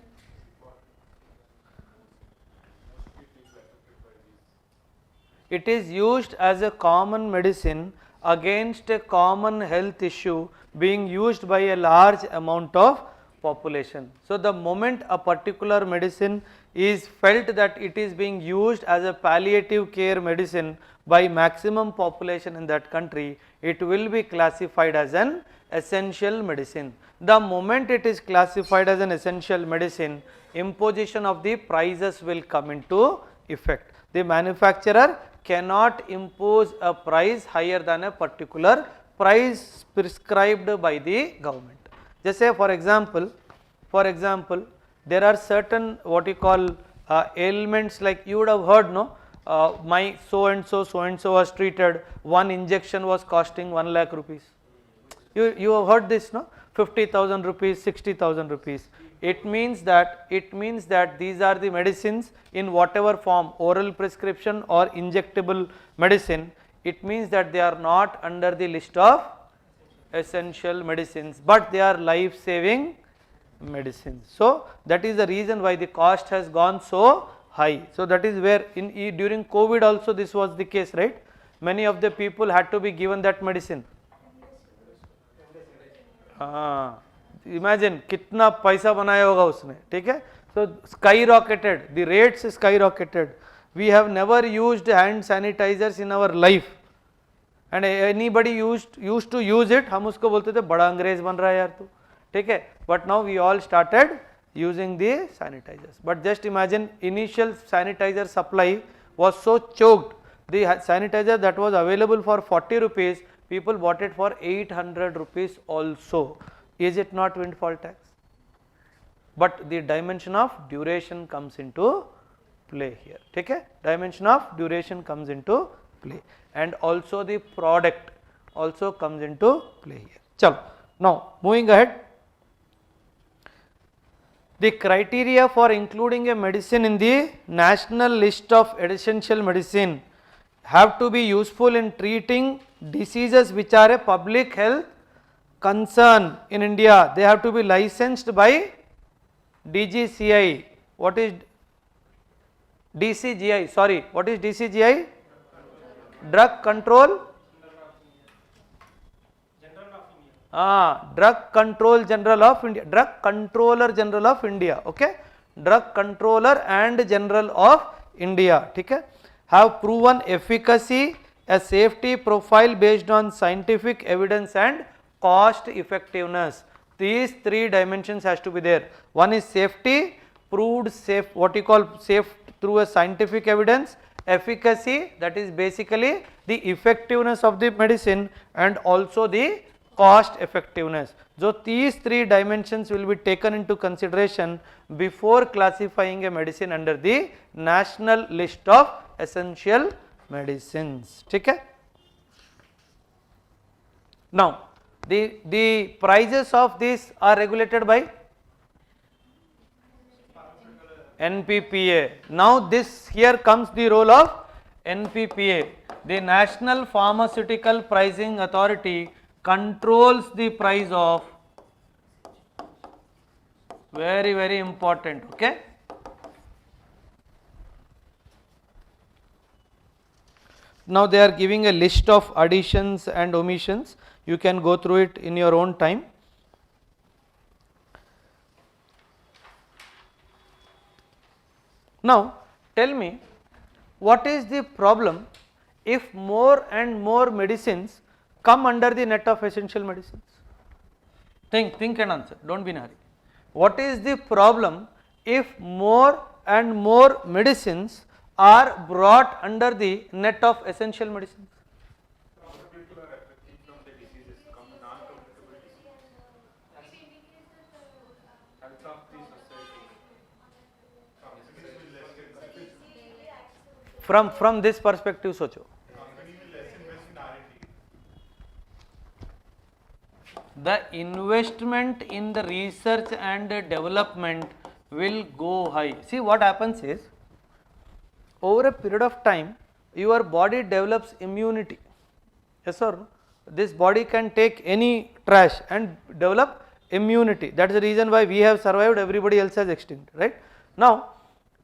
It is used as a common medicine against a common health issue being used by a large amount of population. So, the moment a particular medicine is felt that it is being used as a palliative care medicine by maximum population in that country, it will be classified as an essential medicine. The moment it is classified as an essential medicine, imposition of the prices will come into effect. The manufacturer cannot impose a price higher than a particular price prescribed by the government. Just say for example, there are certain what you call ailments, like you would have heard, no, my so and so was treated, one injection was costing 1 lakh rupees. You have heard this, no? 50,000 rupees, 60,000 rupees. It means that these are the medicines in whatever form, oral prescription or injectable medicine. It means that they are not under the list of essential medicines, but they are life saving medicines. So, that is the reason why the cost has gone so high. So, that is where during COVID also this was the case, right? Many of the people had to be given that medicine. Imagine कितना पैसा बनाया होगा उसने, ठीक है? So skyrocketed, the rates skyrocketed. We have never used hand sanitizers in our life, and anybody used to use it, हम उसको बोलते थे बड़ा अंग्रेज बन रहा है यार तू, ठीक है? But now we all started using the sanitizers. But just imagine, initial sanitizer supply was so choked, the sanitizer that was available for 40 rupees, people bought it for 800 rupees also. Is it not windfall tax? But the dimension of duration comes into play here. Okay? Dimension of duration comes into play, and also the product also comes into play here. Chalo. Now moving ahead, the criteria for including a medicine in the national list of essential medicine have to be useful in treating diseases which are a public health concern in India. They have to be licensed by DGCI. What is DCGI? Sorry, what is DCGI? Drug Control. Drug Control General of India. Drug Controller General of India. Okay. Drug Controller and General of India. Okay. Have proven efficacy a safety profile based on scientific evidence and cost effectiveness. These three dimensions has to be there. One is safety, proved safe, what you call safe through a scientific evidence, efficacy, that is basically the effectiveness of the medicine, and also the cost effectiveness. So these three dimensions will be taken into consideration before classifying a medicine under the national list of essential medicines. Okay? Now the prices of these are regulated by NPPA. Now this here comes the role of NPPA. The National Pharmaceutical Pricing Authority controls the price of, very important, okay. Now they are giving a list of additions and omissions. You can go through it in your own time. Now tell me, what is the problem if more and more medicines come under the net of essential medicines? Think and answer, don't be in a hurry. What is the problem if more and more medicines are brought under the net of essential medicines? People are affected from the diseases, non-communicable diseases. Health of the society. From this perspective socho. The investment in the research and development will go high. See what happens is, over a period of time your body develops immunity. Yes or no? This body can take any trash and develop immunity. That is the reason why we have survived, everybody else has extinct, right? Now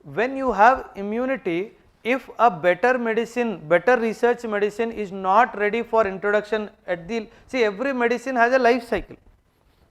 when you have immunity, if a better medicine, better research medicine is not ready for introduction at the, see every medicine has a life cycle.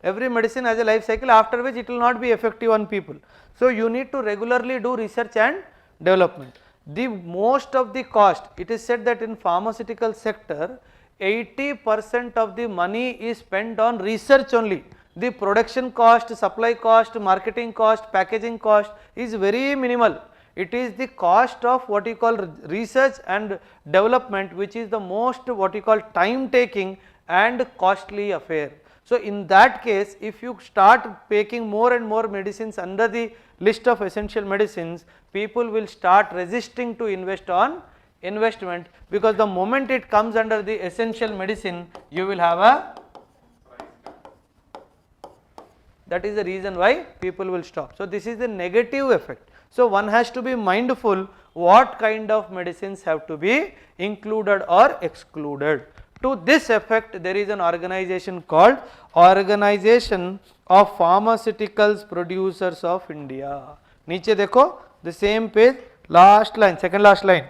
Every medicine has a life cycle after which it will not be effective on people. So you need to regularly do research and development. The most of the cost, it is said that in pharmaceutical sector 80% of the money is spent on research only. The production cost, supply cost, marketing cost, packaging cost is very minimal. It is the cost of what you call research and development which is the most what you call time taking and costly affair. So in that case, if you start taking more and more medicines under the list of essential medicines, people will start resisting to invest on investment, because the moment it comes under the essential medicine, you will have a, that is the reason why people will stop. So this is the negative effect. So one has to be mindful what kind of medicines have to be included or excluded. To this effect, there is an organization called Organization of Pharmaceuticals Producers of India. Niche dekho, the same page, last line, second last line.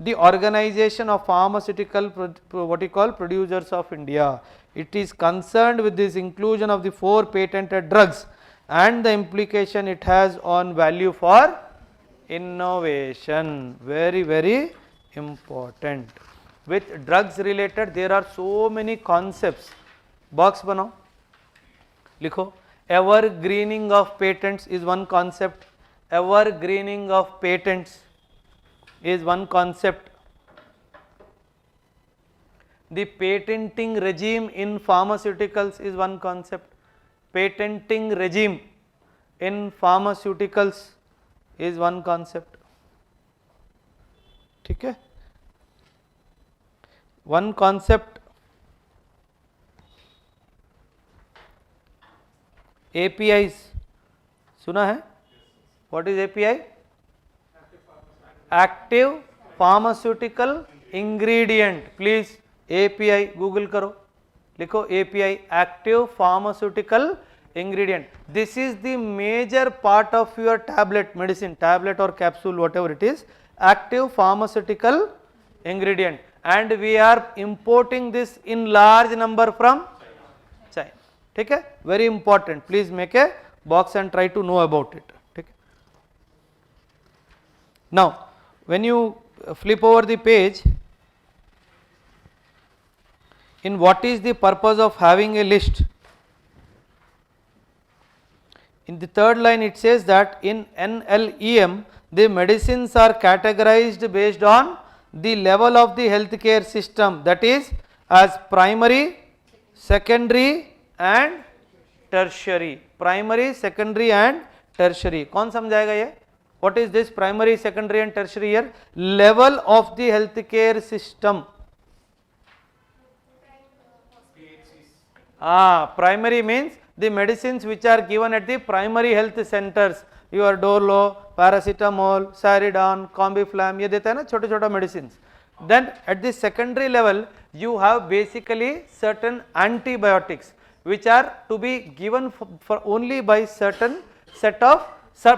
The Organization of Pharmaceutical what you call Producers of India. It is concerned with this inclusion of the 4 patented drugs and the implication it has on value for innovation. Very important. With drugs related there are so many concepts. Box banao, likho. Evergreening of patents is one concept. Evergreening of patents is one concept. The patenting regime in pharmaceuticals is one concept. Patenting regime in pharmaceuticals is one concept. ठीक है? One concept. APIs सुना है? What is API? Active pharmaceutical ingredient. Please API Google करो, लिखो API, active pharmaceutical ingredient. This is the major part of your tablet medicine, tablet or capsule, whatever it is, active pharmaceutical ingredient, and we are importing this in large number from China. ठीक है? Very important. Please make a box and try to know about it. ठीक है? Now when you flip over the page, in what is the purpose of having a list. In the third line it says that in NLEM the medicines are categorized based on the level of the healthcare system, that is as primary, secondary and tertiary. Primary, secondary and tertiary. कौन समझाएगा ये? What is this primary, secondary and tertiary here? Level of the healthcare system. Primary means the medicines which are given at the primary health centers, your Dorlo, paracetamol, Saridon, Combiflam, ये देता है ना छोटे छोटा medicines. Then at the secondary level you have basically certain antibiotics which are to be given for only by certain set of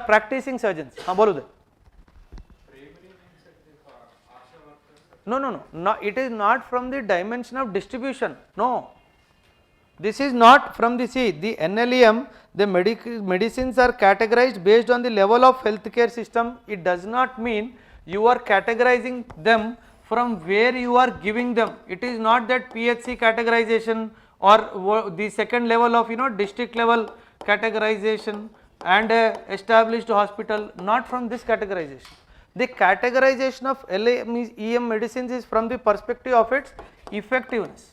practicing surgeons. हाँ बोलो दे. No, it is not from the dimension of distribution. No. This is not from the NLEM, the medicines are categorized based on the level of healthcare system. It does not mean you are categorizing them from where you are giving them. It is not that PHC categorization or the second level of district level categorization and established hospital, not from this categorization. The categorization of EM medicines is from the perspective of its effectiveness.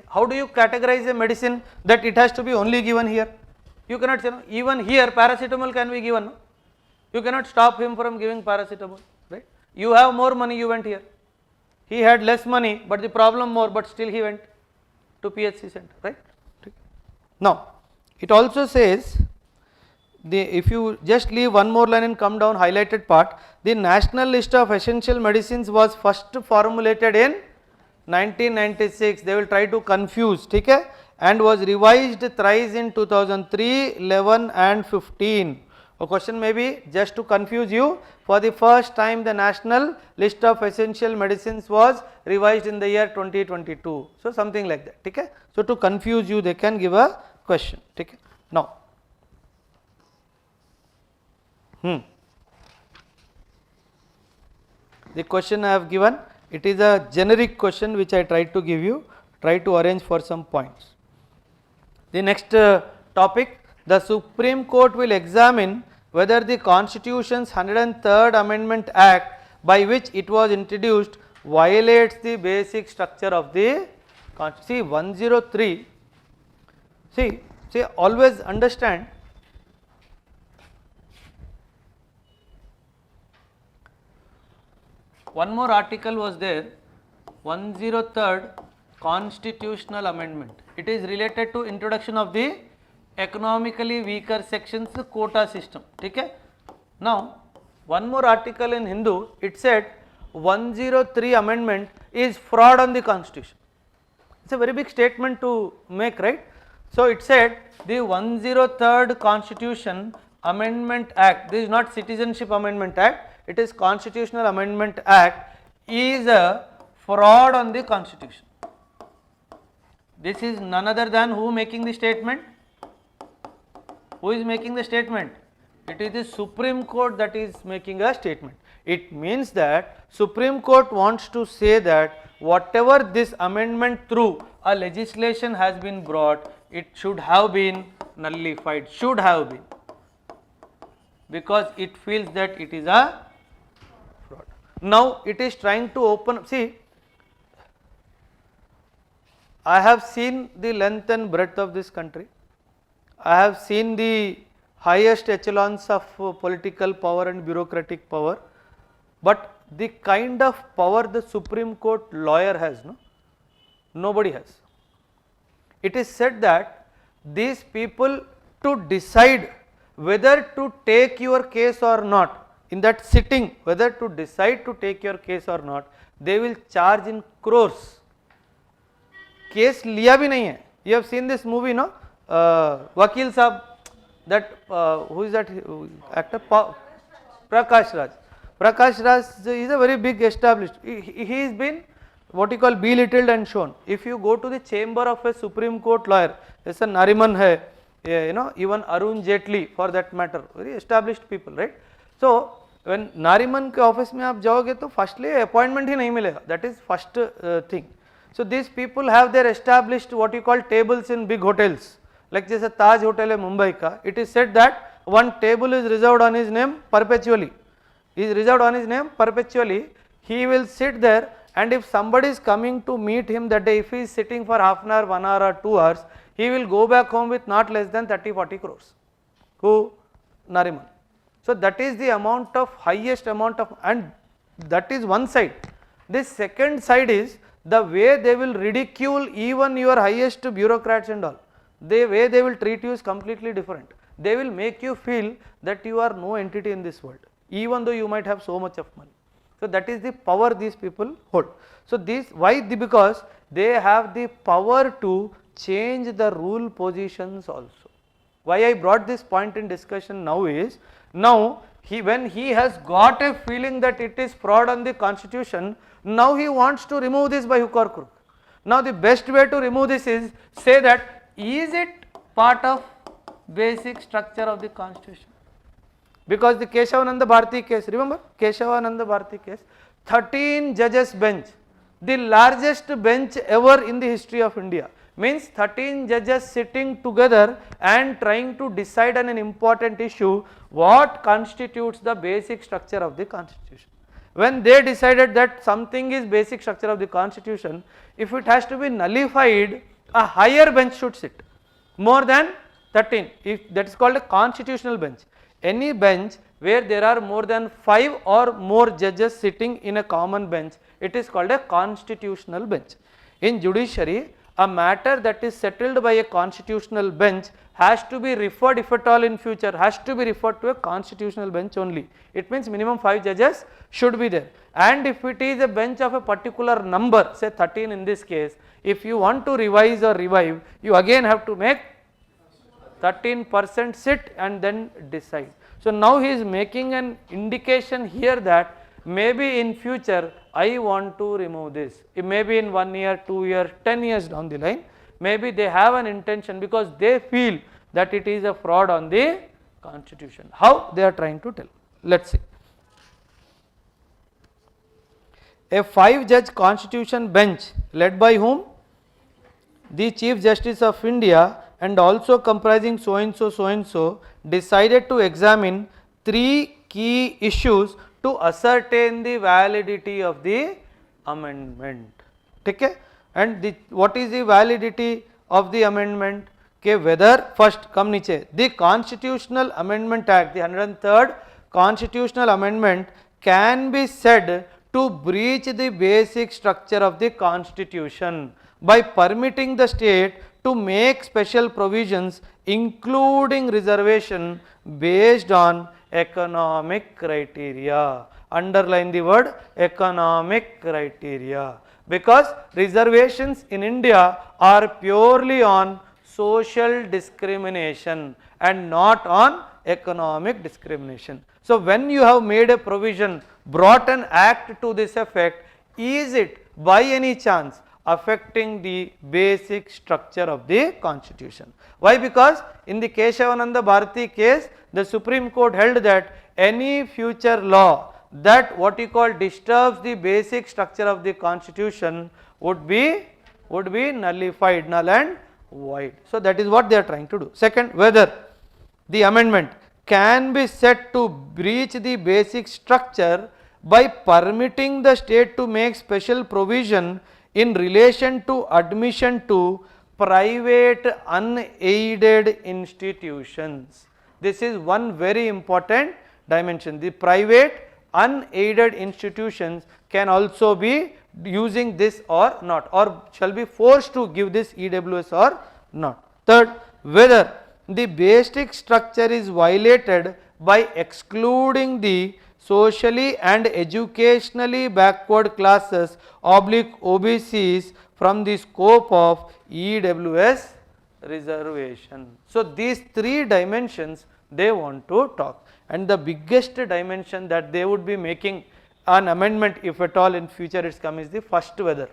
How do you categorize a medicine that it has to be only given here? You cannot say, no, even here paracetamol can be given. No? You cannot stop him from giving paracetamol, right? You have more money, you went here. He had less money, but the problem more, but still he went to PHC center, right? Now, it also says, if you just leave one more line and come down highlighted part, the national list of essential medicines was first formulated in 1996. They will try to confuse, okay? And was revised thrice in 2003, 11 and 15. A question may be, just to confuse you, for the first time the national list of essential medicines was revised in the year 2022. So something like that, okay? So to confuse you they can give a question, okay? Now, the question I have given, it is a generic question which I tried to give you, try to arrange for some points. The next topic, the Supreme Court will examine whether the Constitution's 103rd Amendment Act by which it was introduced violates the basic structure of the Constitution. See 103, see always understand, one more article was there, 103rd Constitutional Amendment. It is related to introduction of the economically weaker sections quota system. Okay? Now, one more article in Hindu, it said 103 amendment is fraud on the Constitution. It's a very big statement to make, right? So it said the 103rd Constitution Amendment Act, this is not Citizenship Amendment Act, it is Constitutional Amendment Act, is a fraud on the Constitution. This is none other than who making the statement? Who is making the statement? It is the Supreme Court that is making a statement. It means that Supreme Court wants to say that whatever this amendment through a legislation has been brought, it should have been nullified, should have been, because it feels that it is a fraud. Now it is trying to open, see, I have seen the length and breadth of this country. I have seen the highest echelons of political power and bureaucratic power, but the kind of power the Supreme Court lawyer has, no, nobody has. It is said that these people to decide whether to take your case or not, in that sitting, whether to decide to take your case or not, they will charge in crores. Case liya bhi nahi hai. You have seen this movie, no? Vakil Sahab, that who is that actor? Prakash Raj. Prakash Raj is a very big established. He has been what you call belittled and shown. If you go to the chamber of a Supreme Court lawyer, there's a Nariman hai, you know, even Arun Jaitley for that matter, very established people, right? So when Nariman के office में आप जाओगे तो firstly appointment ही नहीं मिलेगा, that is first thing. So these people have their established what you call tables in big hotels, like जैसे ताज hotel है मुंबई का, it is said that one table is reserved on his name perpetually, is reserved on his name perpetually. He will sit there, and if somebody is coming to meet him that day, if he is sitting for half an hour, 1 hour or 2 hours, he will go back home with not less than 30-40 crores. Who? Nariman. So that is the amount of highest amount of, and that is one side. The second side is the way they will ridicule even your highest bureaucrats and all. The way they will treat you is completely different. They will make you feel that you are no entity in this world, even though you might have so much of money. So that is the power these people hold. So this, why? Because they have the power to change the rule positions also. Why I brought this point in discussion now is, now when he has got a feeling that it is fraud on the constitution, now he wants to remove this by hook or crook. Now the best way to remove this is say that, is it part of basic structure of the constitution? Because the Keshavananda Bharati case, remember Keshavananda Bharati case, 13 judges bench, the largest bench ever in the history of India, means 13 judges sitting together and trying to decide on an important issue, what constitutes the basic structure of the constitution. When they decided that something is basic structure of the constitution, if it has to be nullified, a higher bench should sit, more than 13, if that is called a constitutional bench. Any bench where there are more than 5 or more judges sitting in a common bench, it is called a constitutional bench. In judiciary, a matter that is settled by a constitutional bench has to be referred, if at all in future, has to be referred to a constitutional bench only. It means minimum 5 judges should be there. And if it is a bench of a particular number, say 13 in this case, if you want to revise or revive, you again have to make 13% sit and then decide. So now he is making an indication here that maybe in future I want to remove this. It may be in 1 year, 2 years, 10 years down the line, maybe they have an intention because they feel that it is a fraud on the constitution. How? They are trying to tell. Let us see. A 5-judge constitution bench led by whom? The Chief Justice of India, and also comprising so and so decided to examine 3 key issues to ascertain the validity of the amendment. Okay? And what is the validity of the amendment? Okay, whether first come niche, the Constitutional Amendment Act, the 103rd Constitutional Amendment can be said to breach the basic structure of the Constitution by permitting the state to make special provisions including reservation based on economic criteria. Underline the word economic criteria, because reservations in India are purely on social discrimination and not on economic discrimination. So when you have made a provision, brought an act to this effect, is it by any chance affecting the basic structure of the constitution? Why? Because in the Keshavananda Bharati case, the Supreme Court held that any future law that what you call disturbs the basic structure of the constitution would be nullified, null and void. So that is what they are trying to do. Second, whether the amendment can be said to breach the basic structure by permitting the state to make special provision in relation to admission to private unaided institutions. This is one very important dimension. The private unaided institutions can also be using this or not, or shall be forced to give this EWS or not. Third, whether the basic structure is violated by excluding the socially and educationally backward classes /OBCs from the scope of EWS reservation. So these 3 dimensions they want to talk, and the biggest dimension that they would be making an amendment, if at all in future it's come, is the first whether.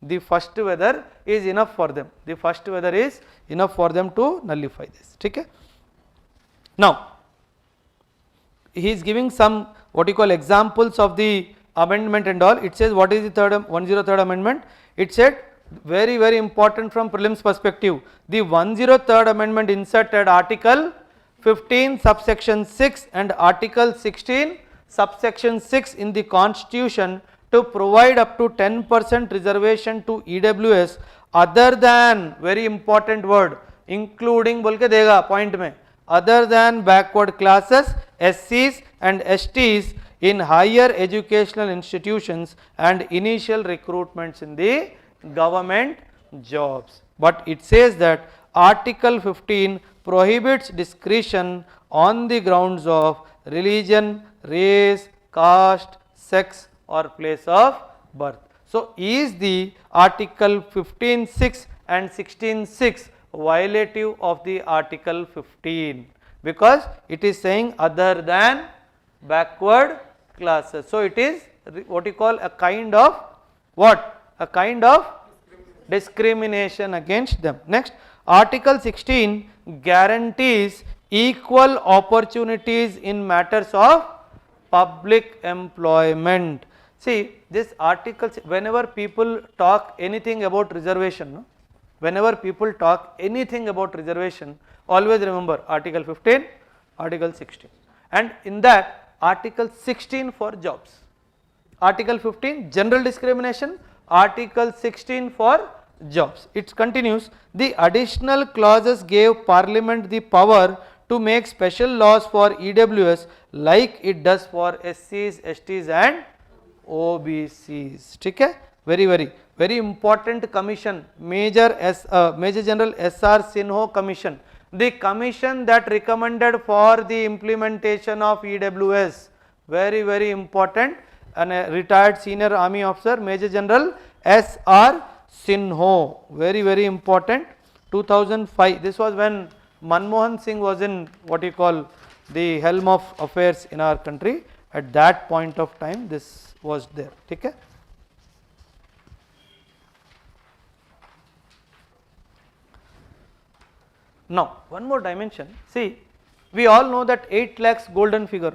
The first whether is enough for them. The first whether is enough for them to nullify this. Okay? Now he is giving some what you call examples of the amendment and all. It says what is the 103rd amendment? It said very very important from prelims perspective. The 103rd amendment inserted Article 15 subsection 6 and Article 16 subsection 6 in the Constitution to provide up to 10% reservation to EWS other than, very important word, including बोल के देगा point में, other than backward classes, SCs and STs in higher educational institutions and initial recruitments in the government jobs. But it says that Article 15 prohibits discrimination on the grounds of religion, race, caste, sex or place of birth. So, is the Article 15(6) and 16(6) violative of the Article 15? Because it is saying other than backward classes. So, it is what you call a kind of what? A kind of discrimination against them. Next, Article 16 guarantees equal opportunities in matters of public employment. See, this article, whenever people talk anything about reservation, no? Whenever people talk anything about reservation, always remember Article 15, Article 16, and in that Article 16 for jobs, Article 15 general discrimination, Article 16 for jobs. It continues, the additional clauses gave Parliament the power to make special laws for EWS like it does for SCs, STs and OBCs. ठीक है, very important commission, Major General S.R. Sinho Commission, the commission that recommended for the implementation of EWS, very important, and a retired senior army officer, Major General S.R. Sinho, very important, 2005. This was when Manmohan Singh was in what you call the helm of affairs in our country. At that point of time this was there. ठीक है. Now one more dimension. See, we all know that 8 lakhs golden figure.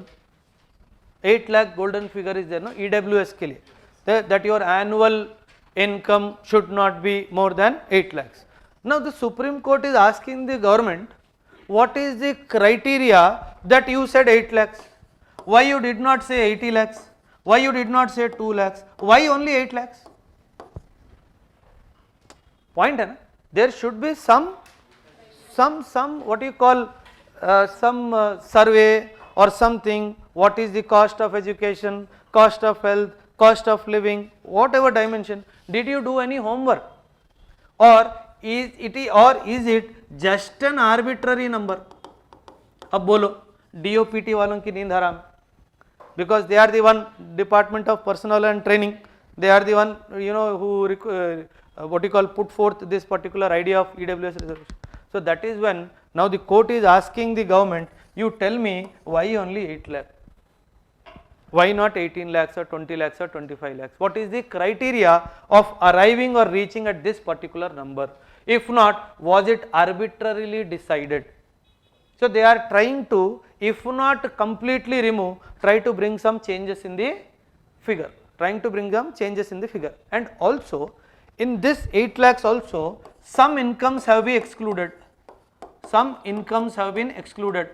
8 lakh golden figure is there, no, EWS के लिए, that your annual income should not be more than 8 lakhs. Now the Supreme Court is asking the government, what is the criteria that you said 8 lakhs? Why you did not say 80 lakhs? Why you did not say 2 lakhs? Why only 8 lakhs? Point है ना? There should be some what you call some survey or something. What is the cost of education, cost of health, cost of living, whatever dimension. Did you do any homework, or is it just an arbitrary number? अब बोलो DOPT वालों की नींद हराम, because they are the one Department of Personnel and Training, they are the one who what you call put forth this particular idea of EWS reservation. So that is when now the court is asking the government, you tell me why only 8 lakh, why not 18 lakhs or 20 lakhs or 25 lakhs? What is the criteria of arriving or reaching at this particular number? If not, was it arbitrarily decided? So they are trying to, if not completely remove, try to bring some changes in the figure, and also in this 8 lakhs also some incomes have been excluded,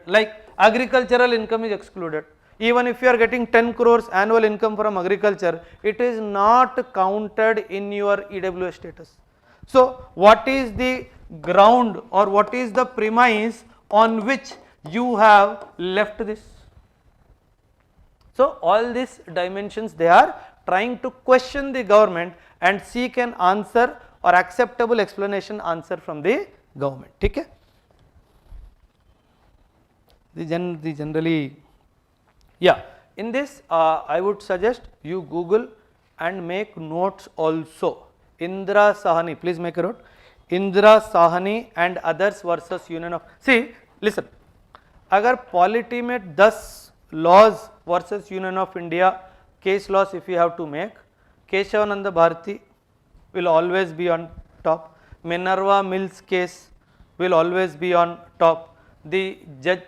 like agricultural income is excluded. Even if you are getting 10 crores annual income from agriculture, it is not counted in your EWS status. So what is the ground or what is the premise on which you have left this? So all these dimensions they are trying to question the government and seek an answer or acceptable explanation answer from the government. ठीक है? The generally, yeah, in this I would suggest you Google and make notes also. Indira Sahani, please make a note. Indira Sahani and others versus Union of, see, listen, अगर polity में 10 laws versus Union of India case laws if you have to make, Keshavananda Bharati will always be on top, Minerva Mills case will always be on top, the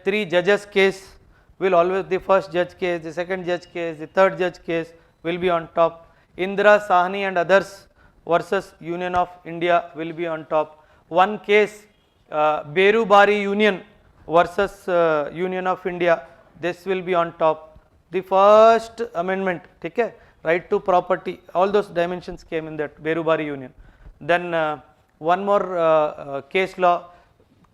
3 judges case will always, the first judge case, the second judge case, the third judge case will be on top. Indira Sahni and others versus Union of India will be on top. One case, Berubari Union versus Union of India, this will be on top. The first amendment, okay, right to property, all those dimensions came in that Berubari Union. Then one more case law,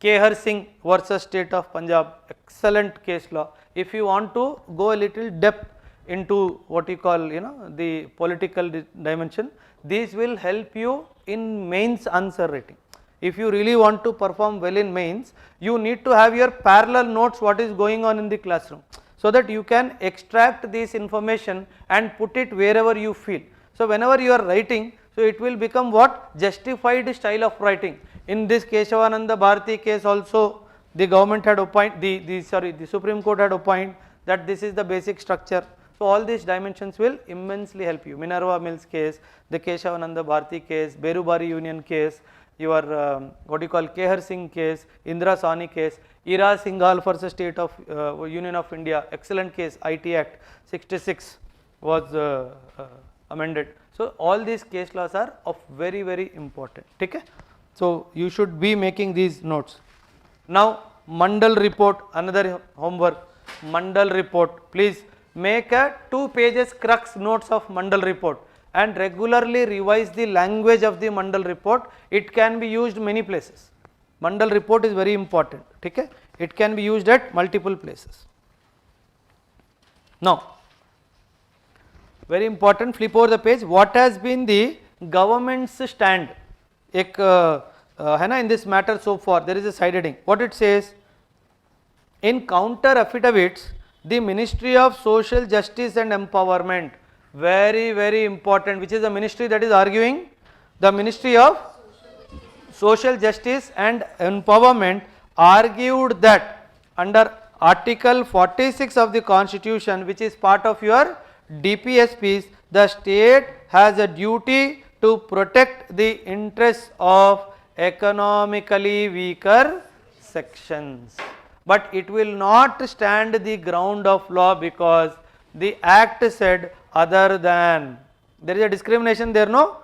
Kehar Singh versus State of Punjab, excellent case law. If you want to go a little depth into what you call, the political dimension, these will help you in mains answer writing. If you really want to perform well in mains, you need to have your parallel notes what is going on in the classroom, so that you can extract this information and put it wherever you feel. So whenever you are writing, so it will become what? Justified style of writing. In this Keshavananda Bharati case also, the government had opined, the Supreme Court had opined that this is the basic structure. So all these dimensions will immensely help you. Minerva Mills case, the Keshavananda Bharati case, Berubari Union case, your what you call Kehar Singh case, Indira Sahni case, Ira Singhal versus State of Union of India, excellent case, IT Act 66 was amended. So all these case laws are of very, very important. Okay? So you should be making these notes. Now Mandal report, another homework. Mandal report, please make a 2 pages crux notes of Mandal report and regularly revise the language of the Mandal report. It can be used many places. Mandal report is very important. Okay? It can be used at multiple places. Now, very important, flip over the page. What has been the government's stand in this matter so far? There is a side heading. What it says? In counter affidavits, the Ministry of Social Justice and Empowerment, very, very important. Which is the ministry that is arguing? The Ministry of Social Justice and Empowerment argued that under Article 46 of the Constitution, which is part of your DPSPs, the state has a duty to protect the interests of economically weaker sections. But it will not stand the ground of law because the act said other than. There is a discrimination there, no?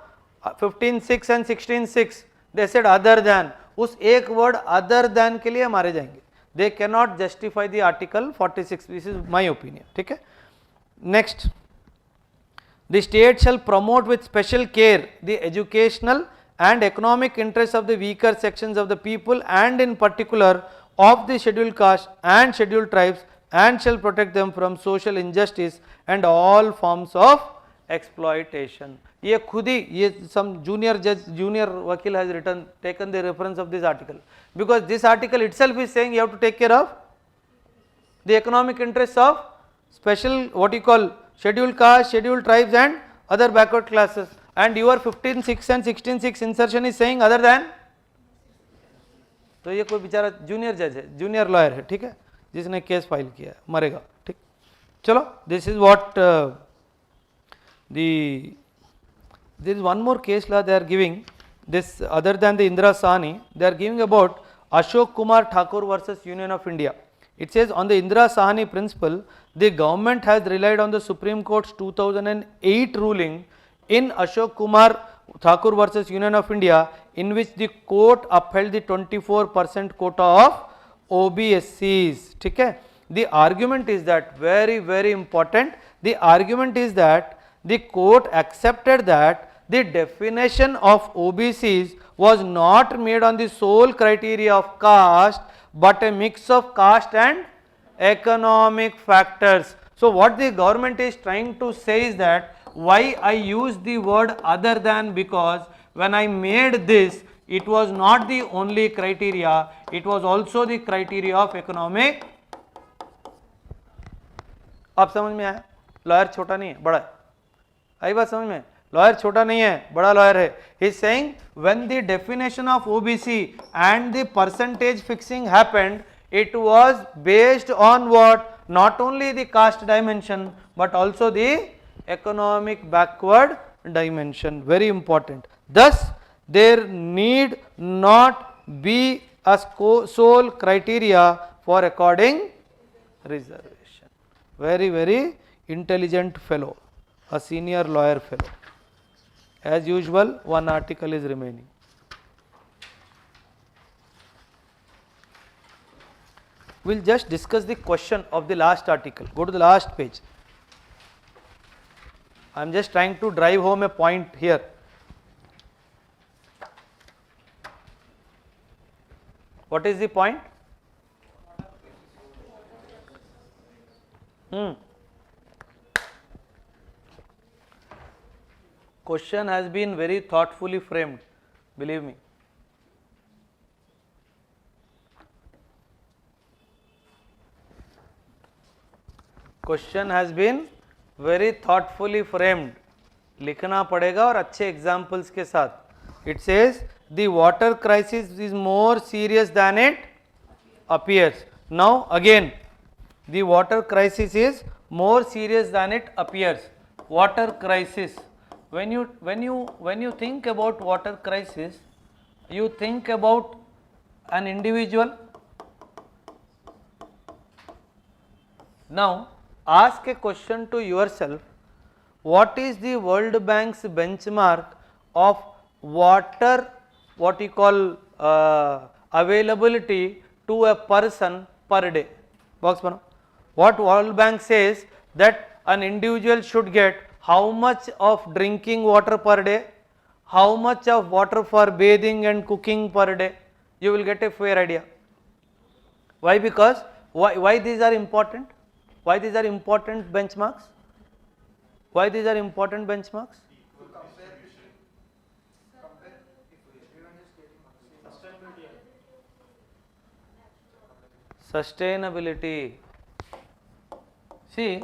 15(6) and 16(6), they said other than. उस एक word other than के लिए मारे जाएंगे. They cannot justify the Article 46. This is my opinion. ठीक है? Next, the state shall promote with special care the educational and economic interests of the weaker sections of the people, and in particular of the scheduled caste and scheduled tribes, and shall protect them from social injustice and all forms of exploitation. ये खुद ही, ये some junior judge, junior vakil has written, taken the reference of this article, because this article itself is saying you have to take care of the economic interests of special, what you call, scheduled caste, scheduled tribes and other backward classes, and your 15(6) and 16(6) insertion is saying other than. तो ये कोई बेचारा junior जज है, junior lawyer है, ठीक है, जिसने केस फाइल किया है, मरेगा. ठीक, चलो, this is what there is one more case law they are giving, this other than the Indira Sahni, they are giving about Ashok Kumar Thakur versus Union of India. It says on the Indira Sahni principle, the government has relied on the Supreme Court's 2008 ruling in Ashok Kumar Thakur versus Union of India, in which the court upheld the 24% quota of OBSCs. ठीक है? The argument is that, very, very important, the argument is that the court accepted that the definition of OBCs was not made on the sole criteria of caste, but a mix of caste and economic factors. So what the government is trying to say is that, why I use the word other than, because when I made this, it was not the only criteria, it was also the criteria of economic. आप समझ में आया? Lawyer छोटा नहीं है, बड़ा है. आई बात समझ में? लॉयर छोटा नहीं है, बड़ा लॉयर है. He is saying when the definition of OBC and the percentage fixing happened, it was based on what? Not only the caste dimension but also the economic backward dimension. Very important. Thus, there need not be a sole criteria for according reservation. very, very intelligent fellow, a senior lawyer fellow. As usual, one article is remaining. We will just discuss the question of the last article. Go to the last page. I am just trying to drive home a point here. What is the point? Question has been very thoughtfully framed, believe me. Question has been very thoughtfully framed. लिखना पड़ेगा और अच्छे examples के साथ. It says the water crisis is more serious than it appears. Now again, the water crisis is more serious than it appears. Water crisis. When you think about water crisis, you think about an individual. Now ask a question to yourself, what is the World Bank's benchmark of water, what you call availability to a person per day? Box bano. What World Bank says that an individual should get how much of drinking water per day, how much of water for bathing and cooking per day, you will get a fair idea. Why? Because why these are important? Why these are important benchmarks? Why these are important benchmarks? Sustainability. See,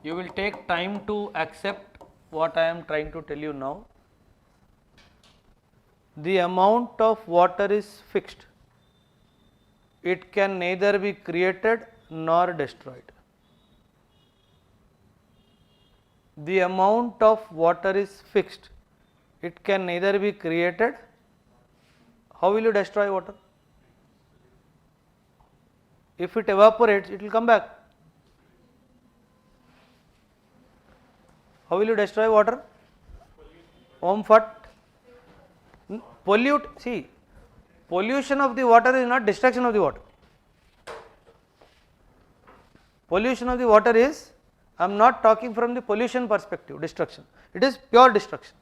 you will take time to accept what I am trying to tell you now. The amount of water is fixed. It can neither be created nor destroyed. The amount of water is fixed. It can neither be created. How will you destroy water? If it evaporates, it will come back. How will you destroy water? Pollute. See, pollution of the water is not destruction of the water. Pollution of the water is, I am not talking from the pollution perspective, destruction. It is pure destruction.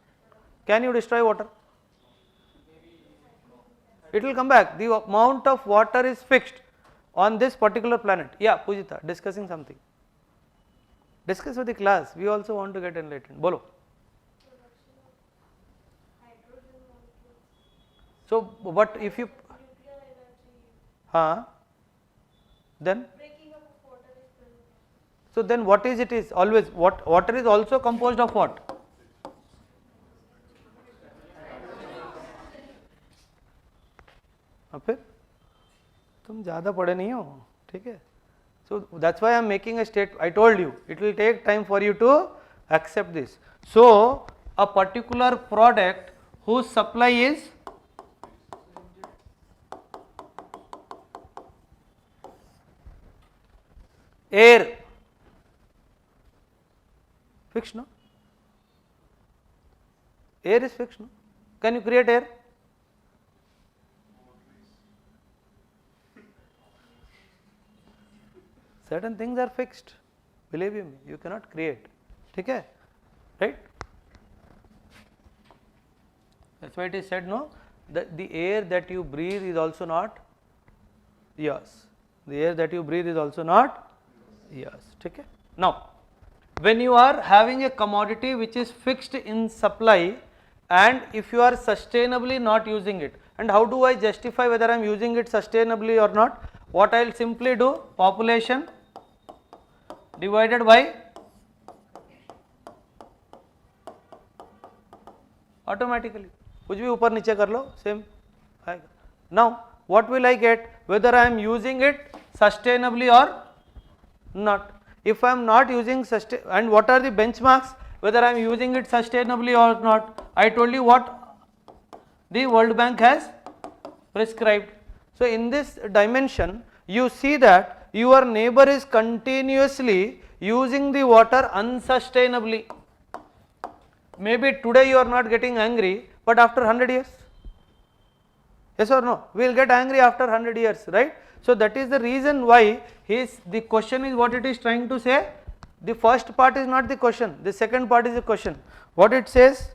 Can you destroy water? It will come back. The amount of water is fixed on this particular planet. Yeah, Pujita, discussing something. Discuss with the class. We also want to get enlightened. Bolo. So, but if you, then, so then what is it is always, what water is also composed of what? फिर तुम ज़्यादा पढ़े नहीं हो, ठीक है? So that's why I am making a state. I told you it will take time for you to accept this. So a particular product whose supply is air, fixed, no? Air is fixed, no? Can you create air? Certain things are fixed, believe you me, you cannot create, okay? Right? That's why it is said, no, that the air that you breathe is also not yours. The air that you breathe is also not yours, okay? Now, when you are having a commodity which is fixed in supply and if you are sustainably not using it, and how do I justify whether I am using it sustainably or not? What I will simply do, population divided by automatically, कुछ भी ऊपर नीचे कर लो, same आएगा. Now what will I get? Whether I am using it sustainably or not. If I am not using and what are the benchmarks whether I am using it sustainably or not? I told you what the World Bank has prescribed. So in this dimension you see that your neighbor is continuously using the water unsustainably. Maybe today you are not getting angry, but after 100 years, yes or no, we will get angry after 100 years, right? So that is the reason why the question is what it is trying to say. The first part is not the question, the second part is the question. What it says,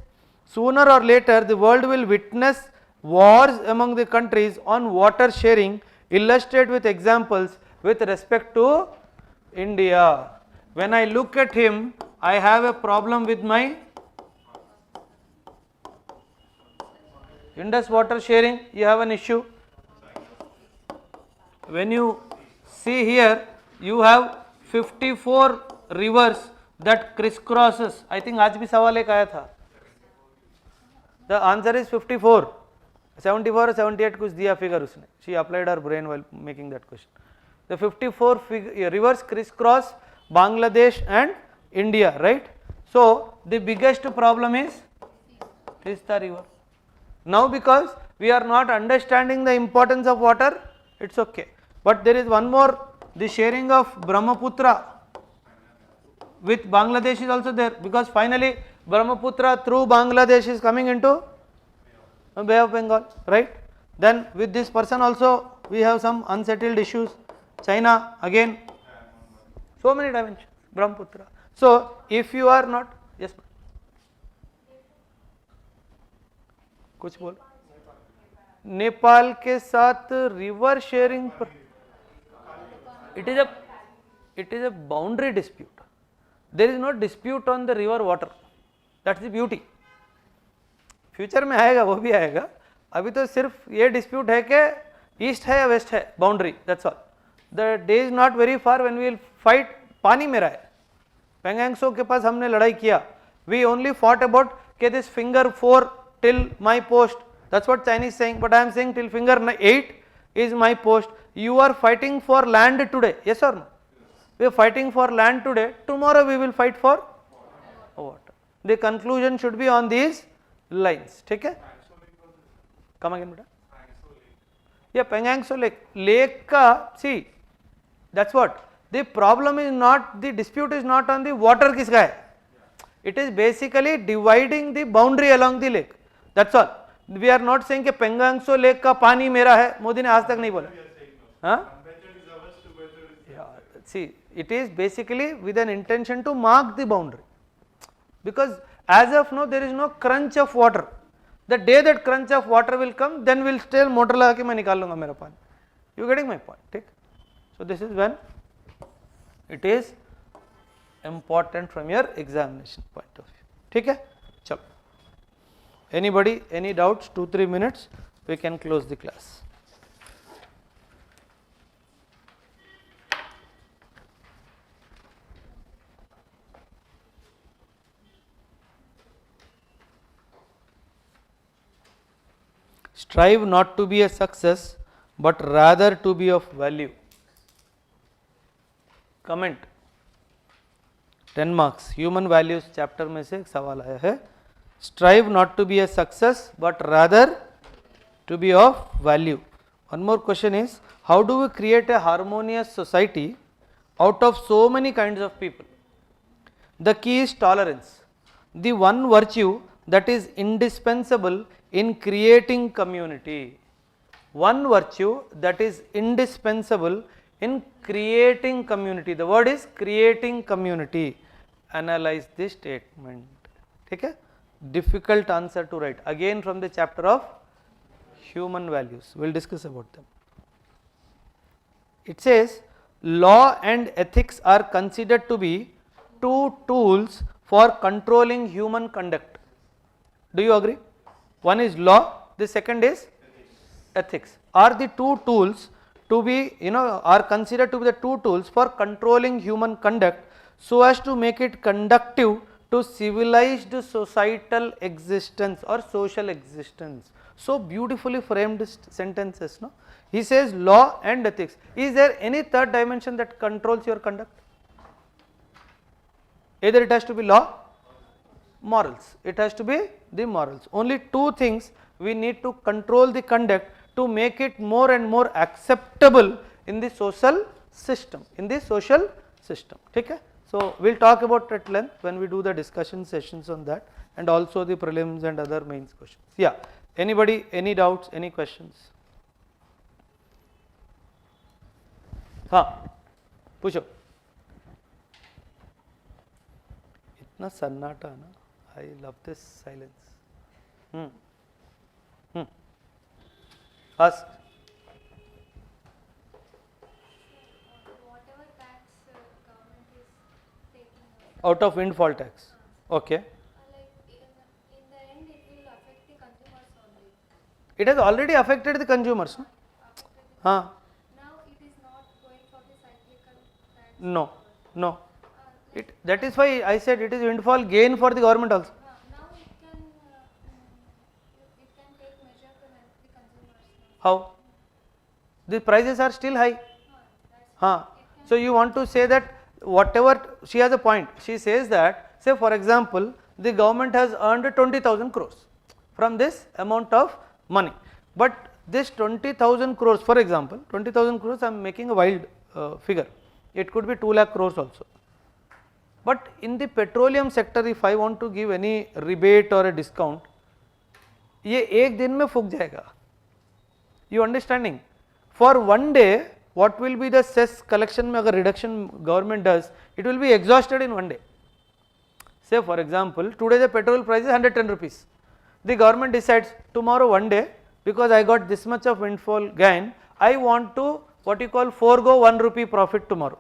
sooner or later the world will witness wars among the countries on water sharing. Illustrate with examples with respect to India. When I look at him, I have a problem with my Indus water sharing, you have an issue. When you see here, you have 54 rivers that crisscrosses. I think आज भी सवाल एक आया था. The answer is 54. 74 or 78 कुछ दिया figure उसने. She applied her brain while making that question. The 54 rivers crisscross Bangladesh and India, right? So the biggest problem is Tista river. Now because we are not understanding the importance of water, it's okay. But there is one more, the sharing of Brahmaputra with Bangladesh is also there, because finally Brahmaputra through Bangladesh is coming into Bay of Bengal, right? Then with this person also we have some unsettled issues. China again, so many dimensions, Brahmaputra. So if you are not, yes ma'am. कुछ बोल, नेपाल के साथ river sharing पर, it is a boundary dispute. There is no dispute on the river water. That's the beauty. Future में आएगा, वो भी आएगा. अभी तो सिर्फ ये डिस्प्यूट है कि ईस्ट है या वेस्ट है, boundary, that's all. The day is not very far when we will fight. पानी मेरा है, पेंगैंगसो के पास हमने लड़ाई किया. वी ओनली फॉट अबाउट के this finger 4 till my post, that's what Chinese saying, but I am saying till finger 8 is my post. You are fighting for land today, yes or no? We are fighting for land today, tomorrow we will fight for water. The conclusion should be on these lines. ठीक है? Come again बेटा. Yeah, Pengangso lake का, see, that's what the problem is. Not the dispute is not on the water किसका है, it is basically dividing the boundary along the lake. That's all. We are not saying कि पेंगांगसो lake का पानी मेरा है. मोदी ने आज तक नहीं बोला. हाँ? Yeah, see, it is basically with an intention to mark the boundary, because as of now there is no crunch of water. The day that crunch of water will come, then we'll still motor लगा के मैं निकाल लूँगा मेरा पानी. You getting my point? ठीक? So this is when it is important from your examination point of view. ठीक है? चलो. Anybody, any doubts? 2-3 minutes, we can close the class. Strive not to be a success, but rather to be of value. Comment. 10 marks. Human values chapter में से एक सवाल आया है. Strive not to be a success, but rather to be of value. One more question is, how do we create a harmonious society out of so many kinds of people? The key is tolerance, the one virtue that is indispensable in creating community. One virtue that is indispensable in creating community. The word is creating community. Analyze this statement. ठीक है? Difficult answer to write. Again from the chapter of human values. We will discuss about them. It says, law and ethics are considered to be two tools for controlling human conduct. Do you agree? One is law, the second is ethics. Are the two tools to be, are considered to be the two tools for controlling human conduct so as to make it conductive to civilized societal existence or social existence. So beautifully framed sentences, no? He says law and ethics. Is there any third dimension that controls your conduct? Either it has to be law, morals. It has to be the morals. Only two things we need to control the conduct to make it more and more acceptable in the social system, in the social system. Okay? So we'll talk about at length when we do the discussion sessions on that, and also the prelims and other mains questions. Yeah, anybody, any doubts, any questions? हाँ, पूछो. इतना सन्नाटा ना, I love this silence. Ask. Whatever tax government is taking Out of windfall tax. Okay. like in the end it will affect the consumers only. It has already affected the consumers. No? Huh. Now it is not going for the cyclical tax. No, no. That is why I said it is windfall gain for the government also. Now it can take measure to help the consumers. How? The prices are still high. Huh. So you want to say that whatever, she has a point. She says that, say for example, the government has earned 20,000 crores from this amount of money. But this 20,000 crores, for example, 20,000 crores, I am making a wild figure. It could be 2 lakh crores also. But in the petroleum sector, if I want to give any rebate or a discount, ये एक दिन में फूक जाएगा. You understanding? For one day, what will be the cess collection में अगर reduction government does, it will be exhausted in one day. Say for example, today the petrol price is 110 rupees. The government decides tomorrow one day, because I got this much of windfall gain, I want to what you call forego 1 rupee profit tomorrow.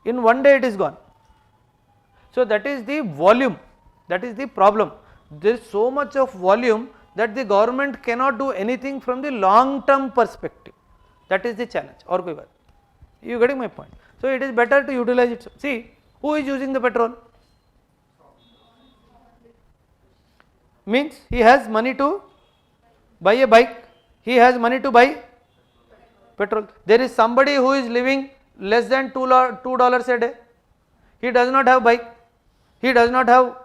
In one day it is gone. So that is the volume, that is the problem. There is so much of volume that the government cannot do anything from the long term perspective. That is the challenge. Or koi baat. You getting my point? So it is better to utilize it. See, who is using the petrol? Means he has money to buy a bike, he has money to buy petrol. There is somebody who is living less than $2 a day. He does not have bike. He does not have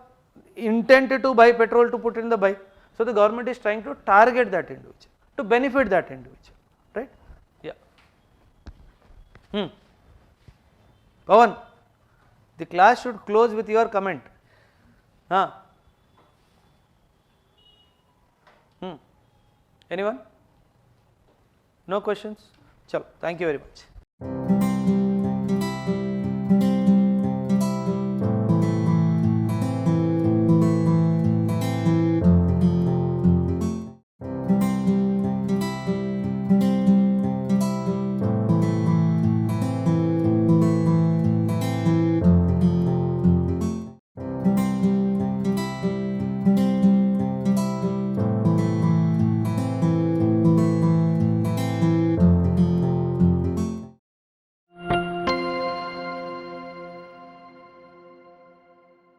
intent to buy petrol to put in the bike. So the government is trying to target that individual, to benefit that individual, right? Yeah. Pawan, the class should close with your comment. Anyone? No questions? Chalo, thank you very much.